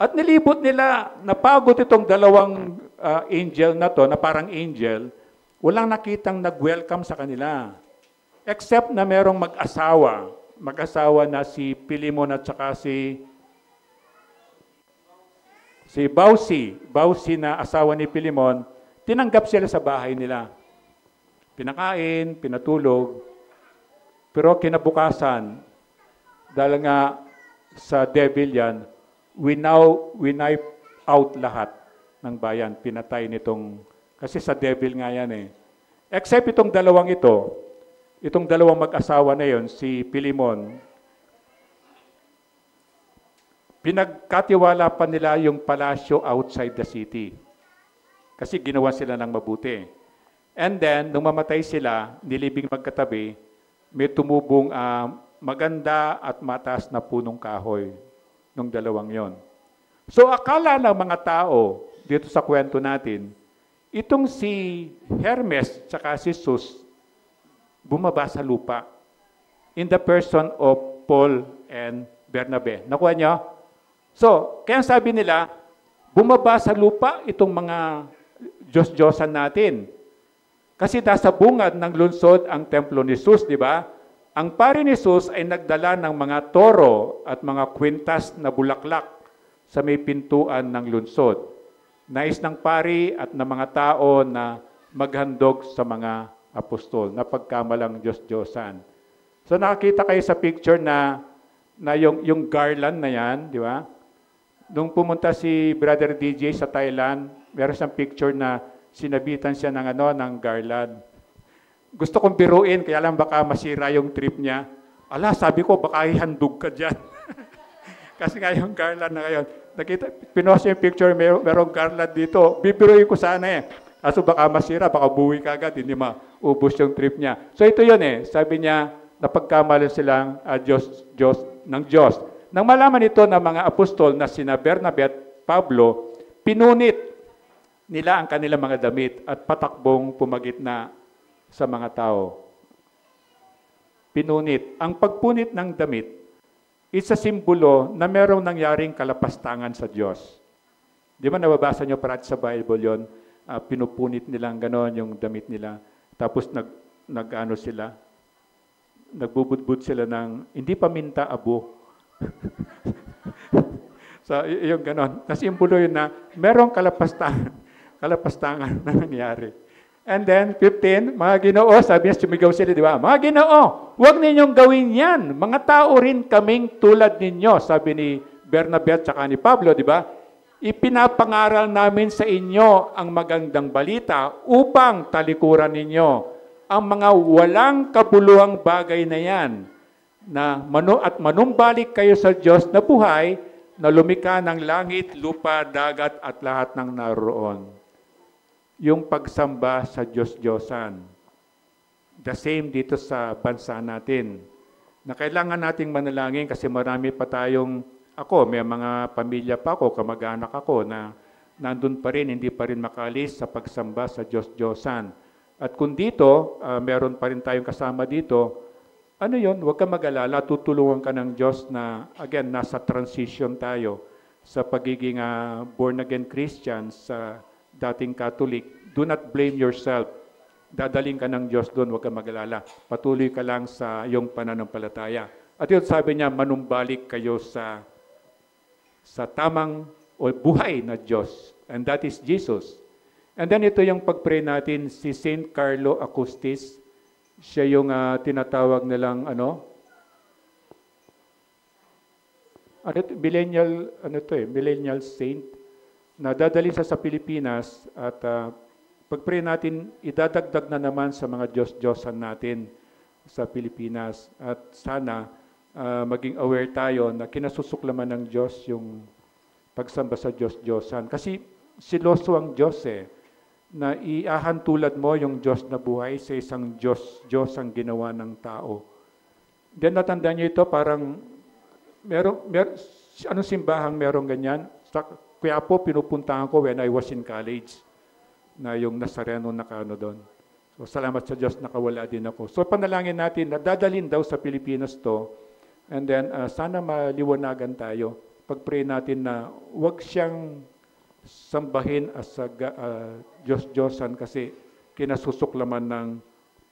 At nilibot nila, napagod itong dalawang angel na to, na parang angel, walang nakitang nag-welcome sa kanila. Except na merong mag-asawa na si Pilimon at saka si Bausi na asawa ni Pilimon, tinanggap sila sa bahay nila. pinakain, pinatulog. Pero kinabukasan, dahil nga sa devil yan, winipe out lahat ng bayan. Pinatay nitong, kasi sa devil nga yan eh. Except itong dalawang ito, itong dalawang mag-asawa na yon, si Pilimon, pinagkatiwala pa nila yung palasyo outside the city. Kasi ginawa sila ng mabuti. And then, nung mamatay sila, nilibing magkatabi, may tumubong maganda at mataas na punong kahoy nung dalawang yon. So akala ng mga tao dito sa kwento natin, itong si Hermes tsaka si Sus bumaba sa lupa in the person of Paul and Bernabe. Nakuha niyo? So, kaya sabi nila, bumaba sa lupa itong mga Diyos-Diyosan natin. Kasi nasa bungad ng lungsod ang templo ni Sus, di ba? Ang pari ni Sus ay nagdala ng mga toro at mga kwintas na bulaklak sa may pintuan ng lungsod. Nais ng pari at ng mga tao na maghandog sa mga apostol na pagkamalang Diyos-Diyosan. So nakakita kayo sa picture na yung garland na yan, di ba? Nung pumunta si Brother DJ sa Thailand, meron siyang picture na sinabitan siya ng garland. Gusto kong biruin, kaya lang baka masira yung trip niya. Ala, sabi ko, baka ihandog ka dyan. Kasi nga yung garland na ngayon. Pinost yung picture, merong garland dito. Bibiruin ko sana eh. Aso baka masira, baka buwi ka agad, hindi maubos yung trip niya. So ito yun eh. Sabi niya, napagkamalan silang Diyos ng Diyos. Nang malaman ito ng mga apostol na sina Bernabe at Pablo, pinunit nila ang kanilang mga damit at patakbong pumagitna sa mga tao. Pinunit. Ang pagpunit ng damit, it's a simbolo na merong nangyaring kalapastangan sa Diyos. Di ba nababasa nyo parati sa Bible yon? Pinupunit nilang gano'n yung damit nila. Tapos nag-ano sila, nagbubudbud sila ng, hindi paminta, abo. So, yung gano'n. Nasimbolo yun na merong kalapastangan na nangyari. And then, 15, mga Ginoo, sabi niya, sumigaw sila, di ba? Mga Ginoo, huwag ninyong gawin yan. Mga tao rin kaming tulad ninyo, sabi ni Bernabe at saka ni Pablo, di ba? Ipinapangaral namin sa inyo ang magandang balita upang talikuran ninyo ang mga walang kabuluhang bagay na yan, na manumbalik kayo sa Diyos na buhay, na lumikha ng langit, lupa, dagat at lahat ng naroon. Yung pagsamba sa Diyos-Diyosan. The same dito sa bansa natin. Na kailangan nating manalangin kasi marami pa tayong, may mga pamilya pa ako, kamag-anak ako na nandun pa rin, hindi pa rin makalis sa pagsamba sa Diyos-Diyosan. At kung dito, meron pa rin tayong kasama dito, ano yun, huwag ka mag-alala, tutulungan ka ng Diyos na, again, nasa transition tayo sa pagiging born-again Christians, sa dating Catholic. Do not blame yourself. Dadaling ka ng Diyos doon, huwag ka mag-alala. Patuloy ka lang sa iyong pananampalataya. At yun sabi niya, manumbalik kayo sa tamang o buhay na Diyos. And that is Jesus. And then ito yung pag-pray natin, si Saint Carlo Acutis. Siya yung tinatawag nilang millennial saint na dadalhin sa Pilipinas at pag-pray natin, idadagdag na naman sa mga Diyos-Diyosan natin sa Pilipinas. At sana maging aware tayo na kinasusuklaman ng Diyos yung pagsamba sa Diyos-Diyosan. Kasi siloso ang Diyos na iahantulad mo yung Diyos na buhay sa isang Diyos ang ginawa ng tao. Then natandaan niyo ito, parang anong simbahang merong ganyan? Kaya po pinupuntahan ko when I was in college na yung Nazareno nakano doon. So salamat sa Diyos nakawala din ako. So panalangin natin na dadalhin daw sa Pilipinas to, and then sana maliwanagan tayo. Pag-pray natin na huwag siyang sambahin as Diyos-Diyosan kasi kinasusuklaman ng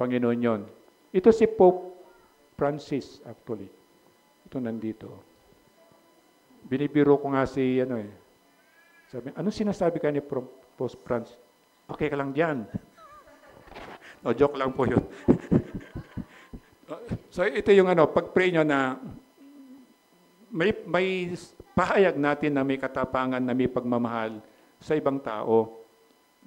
Panginoon yon. Ito si Pope Francis actually. Ito nandito. Binibiro ko nga si sabi, anong sinasabi ka ni Pope Francis? Okay ka lang diyan. No, joke lang po yun. So ito yung pag-pray nyo na may pahayag natin na may katapangan, na may pagmamahal sa ibang tao,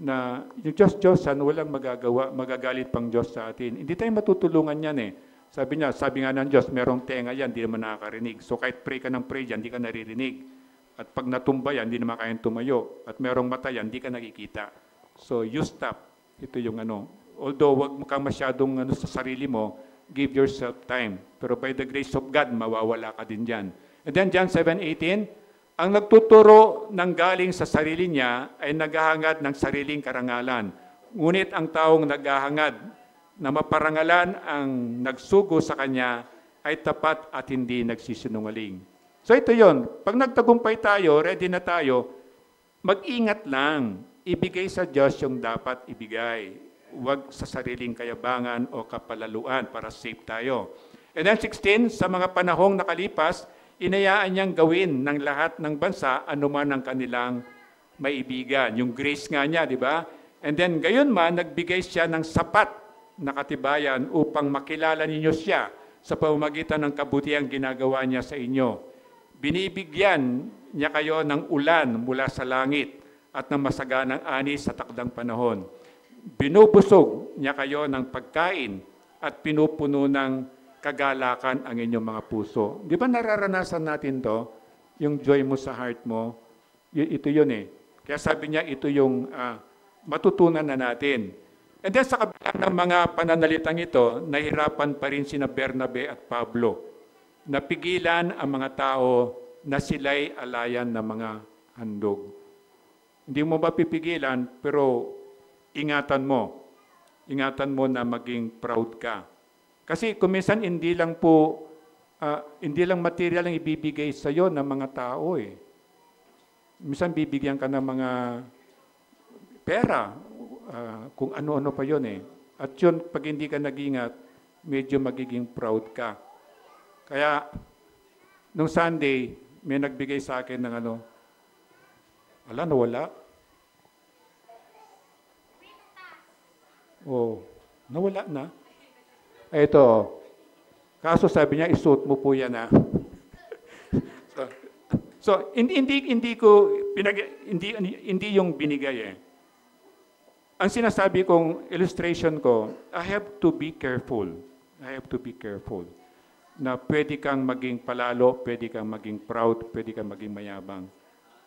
na yung Diyos-Diyosan, walang magagawa, magagalit pang Diyos sa atin. Hindi tayo matutulungan yan eh. Sabi nga ng Diyos, merong tenga yan, hindi naman nakakarinig. So kahit pray ka ng pray dyan, hindi ka naririnig. At pag natumba yan, hindi naman kayang tumayo. At merong mata yan, hindi ka nakikita. So you stop. Ito yung although wag mo ka masyadong sa sarili mo, give yourself time. Pero by the grace of God, mawawala ka din dyan. And then John 7:18, ang nagtuturo ng galing sa sarili niya ay naghahangad ng sariling karangalan. Ngunit ang taong naghahangad na maparangalan ang nagsugo sa kanya ay tapat at hindi nagsisinungaling. So ito yon. Pag nagtagumpay tayo, ready na tayo, mag-ingat lang. Ibigay sa Diyos yung dapat ibigay. Huwag sa sariling kayabangan o kapalaluan para safe tayo. And then 16, sa mga panahong nakalipas, inayaan niyang gawin ng lahat ng bansa anuman ang kanilang maibigan. Yung grace nga niya, di ba? And then gayon man, nagbigay siya ng sapat na katibayan upang makilala ninyo siya sa pamamagitan ng kabutihang ginagawa niya sa inyo. Binibigyan niya kayo ng ulan mula sa langit at ng masaganang ani sa takdang panahon. Binubusog niya kayo ng pagkain at pinupuno ng kagalakan ang inyong mga puso. Di ba nararanasan natin to? Yung joy mo sa heart mo, ito yun eh. Kaya sabi niya, ito yung matutunan na natin. And then sa kabila ng mga pananalitang ito, nahirapan pa rin sina Bernabe at Pablo. Napigilan ang mga tao na sila'y alayan ng mga handog. Hindi mo mapipigilan, pero ingatan mo. Ingatan mo na maging proud ka. Kasi kuminsan hindi lang material ang ibibigay sa iyo ng mga tao eh. Minsan bibigyan ka ng mga pera, kung ano-ano pa yon eh. At yun, pag hindi ka nag-ingat, medyo magiging proud ka. Kaya, nung Sunday, may nagbigay sa akin ng nawala. Oh, nawala na. Ito, kaso sabi niya, isuot mo po yan ha. So hindi yung binigay eh. Ang sinasabi kong illustration ko, I have to be careful. I have to be careful. Na pwede kang maging palalo, pwede kang maging proud, pwede kang maging mayabang.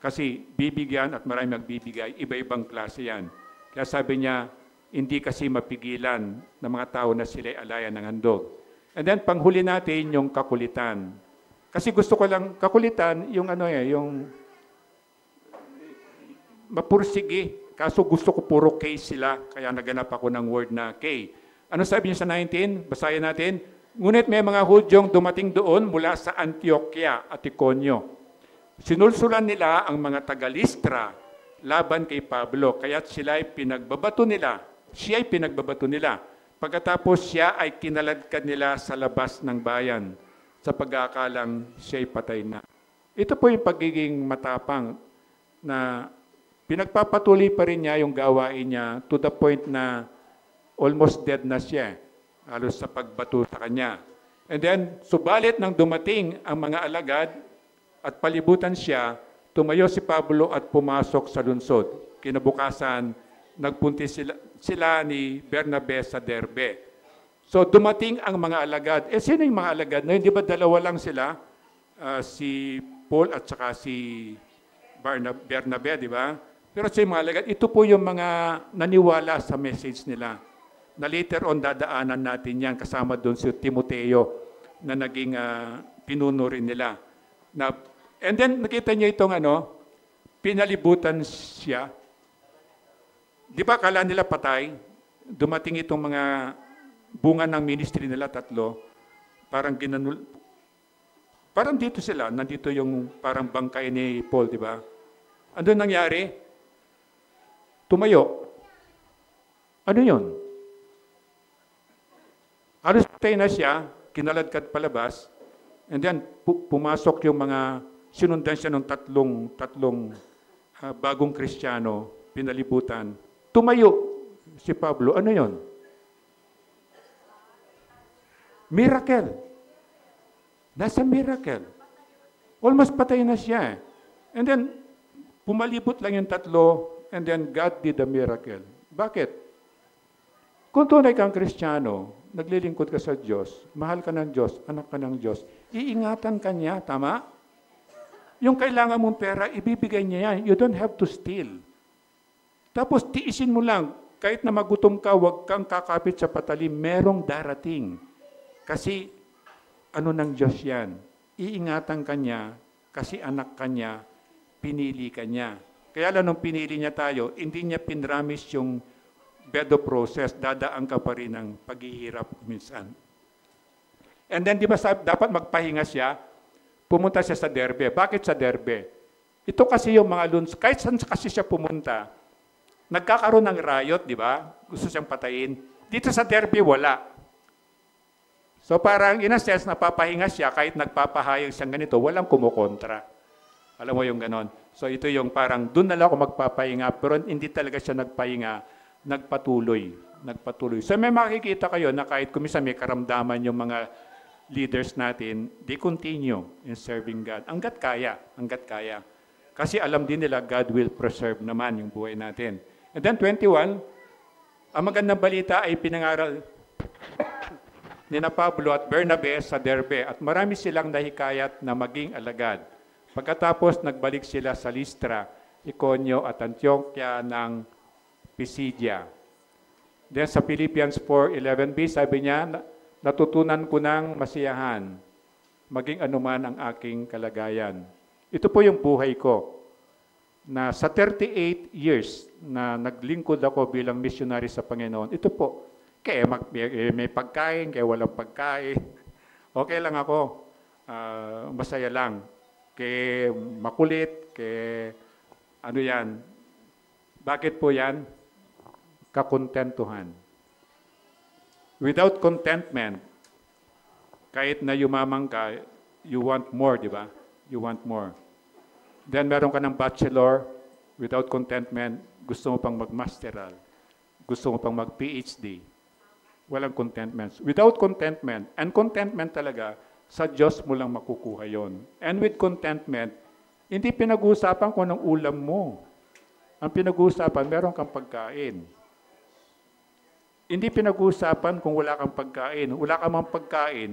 Kasi bibigyan at marami magbibigay, iba-ibang klase yan. Kaya sabi niya, hindi kasi mapigilan ng mga tao na sila'y alayan ng handog. And then, panghuli natin yung kakulitan. Kasi gusto ko lang, kakulitan, yung yung mapursige. Kaso gusto ko puro K sila, kaya naganap ako ng word na K. Ano sabi niya sa 19? Basahin natin. Ngunit may mga Hudyong dumating doon mula sa Antioquia at Iconio. Sinulsulan nila ang mga taga-Listra laban kay Pablo, kaya't sila ay pinagbabato nila. Siya ay pinagbabato nila. Pagkatapos siya ay kinaladkad nila sa labas ng bayan sa pag-aakalang siya ay patay na. Ito po yung pagiging matapang na pinagpapatuloy pa rin niya yung gawain niya to the point na almost dead na siya halos sa pagbato sa kanya. And then, subalit nang dumating ang mga alagad at palibutan siya, tumayo si Pablo at pumasok sa lungsod. Kinabukasan, nagpunti sila ni Bernabe sa Derbe. So dumating ang mga alagad. Sino yung mga alagad na yun? Di ba dalawa lang sila? Si Paul at saka si Bernabe, di ba? Pero sa mga alagad, ito po yung mga naniwala sa message nila. Na later on, dadaanan natin yan. Kasama doon si Timoteo na naging pinuno rin nila. And then nakita niyo itong pinalibutan siya. Di ba kala nila patay? Dumating itong mga bunga ng ministry nila, 3. Parang parang dito sila, nandito yung parang bangkay ni Paul, di ba? Ano nangyari? Tumayo. Ano yun? Halos patay na siya, kinaladkad palabas, and then pumasok yung mga, sinundan siya ng tatlong bagong Kristiyano, pinalibutan. Tumayo si Pablo. Ano yon? Miracle. Nasa miracle. Almost patay na siya. And then, pumalibot lang yung tatlo, and then God did a miracle. Bakit? Kung tunay kang Kristiyano, naglilingkod ka sa Diyos, mahal ka ng Diyos, anak ka ng Diyos, iingatan ka niya, tama? Yung kailangan mong pera, ibibigay niya yan. You don't have to steal. Tapos tiisin mo lang, kahit na magutom ka, huwag kang kakapit sa patalim, merong darating. Kasi ano ng Diyos yan? Iingatan ka niya, kasi anak ka niya, pinili ka niya. Kaya lang nung pinili niya tayo, hindi niya pinramis yung bedo process, dadaan ka pa rin ng paghihirap minsan. And then, di ba dapat magpahinga siya? Pumunta siya sa Derbe. Bakit sa Derbe? Ito kasi yung mga luns, kahit saan kasi siya pumunta, nagkakaroon ng riot, di ba? Gusto siyang patayin. Dito sa Derbe, wala. So parang in a sense, napapahinga siya, kahit nagpapahayag siyang ganito, walang kumukontra. Alam mo yung ganon. So ito yung parang, doon na lang ako magpapahinga, pero hindi talaga siya nagpahinga, nagpatuloy. So may makikita kayo na kahit kumisa may karamdaman yung mga leaders natin, they continue in serving God. Hanggat kaya. Kasi alam din nila, God will preserve naman yung buhay natin. And then 21, ang magandang balita ay pinangaral ni na Pablo at Bernabe sa Derbe at marami silang nahikayat na maging alagad. Pagkatapos nagbalik sila sa Listra, Iconio at Antioquia ng Pisidia. Then sa Philippians 4:11b, sabi niya, natutunan ko ng masiyahan, maging anuman ang aking kalagayan. Ito po yung buhay ko, na sa 38 years na naglingkod ako bilang missionary sa Panginoon, ito po, kaya may pagkain, kaya walang pagkain, okay lang ako, masaya lang. Kaya makulit, kaya ano yan. Bakit po yan? Kakontentuhan. Without contentment, kahit na yumaman ka, you want more, di ba? You want more. Then meron ka ng bachelor, without contentment, gusto mo pang mag-masteral, gusto mo pang mag-PhD. Walang contentment. Without contentment, and contentment talaga, sa Diyos mo lang makukuha yon. And with contentment, hindi pinag-uusapan kung anong ulam mo. Ang pinag-uusapan, meron kang pagkain. Hindi pinag-uusapan kung wala kang pagkain. Wala kang mga pagkain,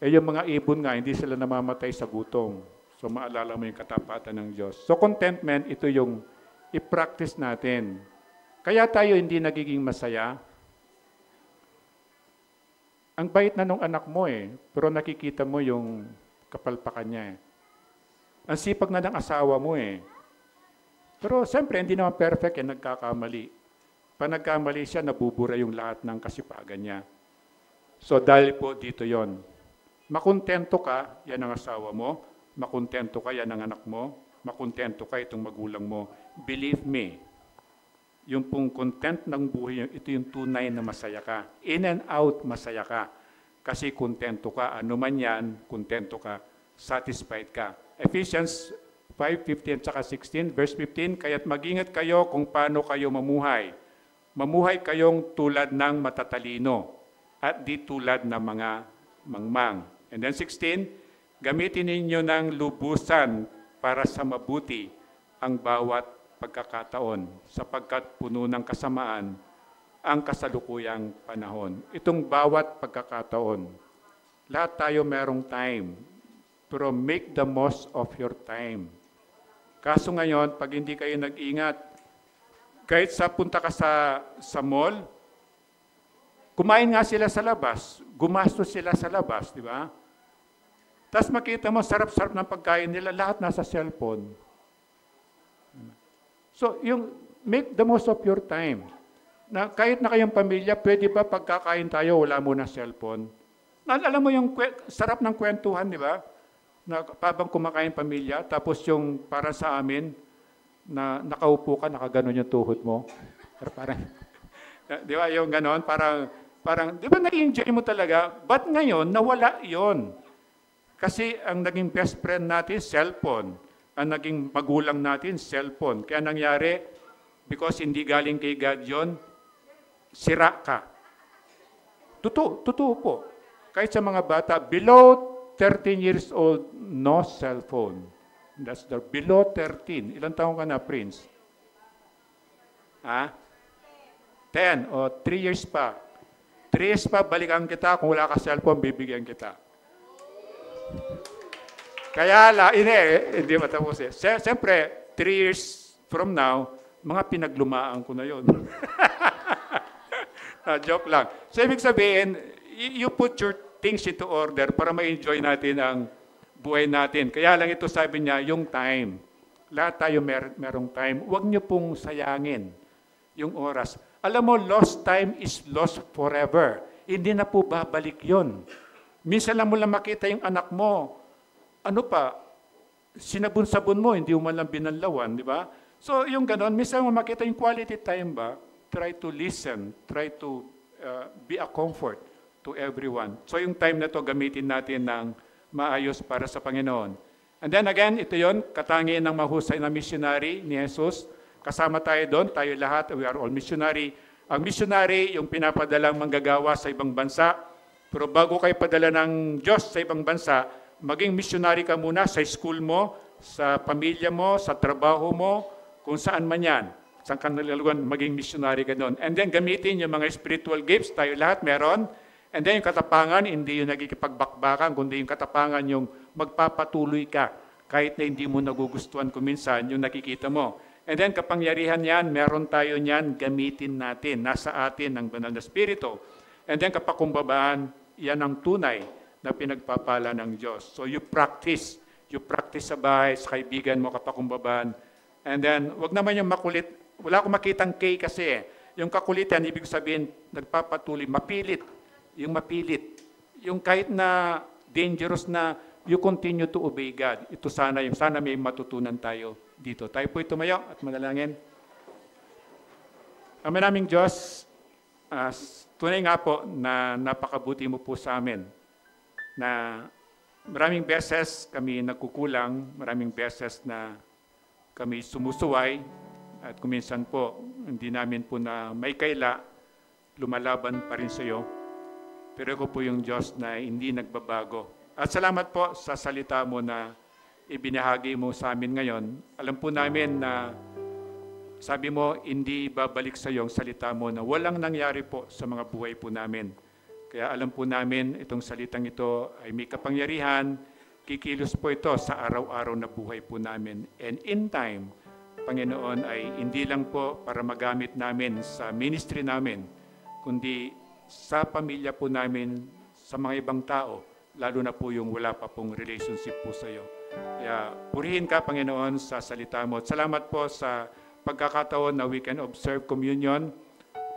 yung mga ibon nga, hindi sila namamatay sa gutom. So maalala mo yung katapatan ng Diyos. So contentment, ito yung i-practice natin. Kaya tayo hindi nagiging masaya. Ang bait na nung anak mo pero nakikita mo yung kapalpakan niya Ang sipag na ng asawa mo Pero siyempre, hindi naman perfect nagkakamali. Pag nagkamali siya, nabubura yung lahat ng kasipagan niya. So dahil po dito yon. Makontento ka, yan ang asawa mo. Makontento ka, yan ang anak mo. Makontento ka, itong magulang mo. Believe me, yung pong content ng buhay, ito yung tunay na masaya ka. In and out, masaya ka. Kasi kontento ka. Ano man yan, kontento ka. Satisfied ka. Ephesians 5:15 at 16, verse 15, kaya't mag-ingat kayo kung paano kayo mamuhay. Mamuhay kayong tulad ng matatalino at di tulad ng mga mangmang. And then 16, gamitin ninyo ng lubusan para sa mabuti ang bawat pagkakataon sapagkat puno ng kasamaan ang kasalukuyang panahon. Itong bawat pagkakataon, lahat tayo merong time, pero make the most of your time. Kaso ngayon, pag hindi kayo nag-ingat, kahit sa punta ka sa mall, kumain nga sila sa labas, gumastos sila sa labas, di ba? Tapos makita mo, sarap-sarap ng pagkain nila, lahat nasa cellphone. So, yung make the most of your time. Na kahit na kayong pamilya, pwede ba pagkakain tayo, wala muna cellphone? Alam mo yung sarap ng kwentuhan, di ba? Na habang kumakain pamilya, tapos yung para sa amin, na nakaupo ka, nakaganon yung tuhod mo. Parang, di ba, yung ganon, parang, di ba na-enjoy mo talaga? But ngayon, nawala yon. Kasi ang naging best friend natin, cellphone. Ang naging magulang natin, cellphone. Kaya nangyari, because hindi galing kay God yon, sira ka. Totoo po. kahit sa mga bata, below 13 years old, no cellphone. That's the below 13. Ilang taon ka na, Prince? Ha? 10 o 3 years pa. 3 years pa, balikan kita. Kung wala ka cellphone, bibigyan kita. Kaya hindi matapos eh. Siyempre, 3 years from now, mga pinaglumaan ko na yon. Joke lang. So, ibig sabihin, you put your things into order para ma-enjoy natin ang buhay natin. Kaya lang ito sabi niya, yung time. Lahat tayo merong time. Huwag niyo pong sayangin yung oras. Alam mo, lost time is lost forever. Hindi na po babalik yon. Minsan lang mo lang makita yung anak mo. Ano pa, sinabon-sabon mo, hindi mo man lang binanlawan, di ba? So, yung ganon, minsan mo makita yung quality time ba? Try to listen, try to be a comfort to everyone. So, yung time na to gamitin natin ng maayos para sa Panginoon. And then again, ito yon, katangian ng mahusay na missionary ni Jesus. Kasama tayo doon, tayo lahat, we are all missionary. Ang missionary, yung pinapadalang manggagawa sa ibang bansa. Pero bago kayo padala ng Diyos sa ibang bansa, maging missionary ka muna sa school mo, sa pamilya mo, sa trabaho mo, kung saan man yan. Saan ka nalaluan, maging missionary ka doon. And then gamitin yung mga spiritual gifts, tayo lahat meron. And then yung katapangan, hindi yung nagikipagbakbakan, kundi yung katapangan yung magpapatuloy ka, kahit na hindi mo nagugustuhan kuminsan yung nakikita mo. And then kapangyarihan yan, meron tayo niyan, gamitin natin, nasa atin ng banal na spirito. And then kapakumbabaan, yan ang tunay na pinagpapala ng Diyos. So you practice sa bahay, sa kaibigan mo, kapakumbabaan. And then, wag naman yung makulit, wala akong makitang K kasi eh. Yung kakulitan, ibig sabihin, nagpapatuloy, mapilit. Yung mapilit. Yung kahit na dangerous na, you continue to obey God. Ito sana may matutunan tayo dito. Tayo po'y tumayo at manalangin. Ang maraming Diyos, tunay nga po na napakabuti mo po sa amin. Na maraming beses kami nagkukulang, maraming beses na kami sumusuway, at kuminsan po, hindi namin po na may kaila, lumalaban pa rin sa iyo. Pero ako po yung Diyos na hindi nagbabago. At salamat po sa salita mo na ibinahagi mo sa amin ngayon. Alam po namin na sabi mo, hindi babalik sa iyo ang salita mo na walang nangyari po sa mga buhay po namin. Kaya alam po namin, itong salitang ito ay may kapangyarihan, kikilos po ito sa araw-araw na buhay po namin. And in time, Panginoon, ay hindi lang po para magamit namin sa ministry namin, kundi sa pamilya po namin, sa mga ibang tao, lalo na po yung wala pa pong relationship po sa iyo. Kaya purihin ka, Panginoon, sa salita mo. At salamat po sa pagkakataon na we can observe communion.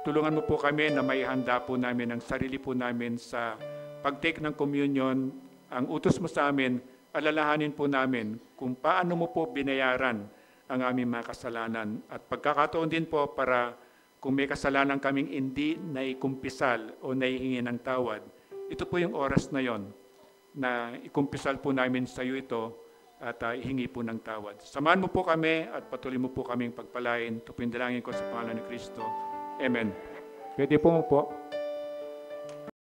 Tulungan mo po kami na maihanda po namin ang sarili po namin sa pag-take ng communion. Ang utos mo sa amin, alalahanin po namin kung paano mo po binayaran ang aming mga kasalanan. At pagkakataon din po para kung may kasalanan kaming hindi naikumpisal o naihingi ng tawad, ito po yung oras na yon na ikumpisal po namin sa iyo ito at ihingi po ng tawad. Samahan mo po kami at patuloy mo po kaming pagpalain. Ito po yung dalangin ko sa pangalan ni Kristo. Amen. Pwede po mo po.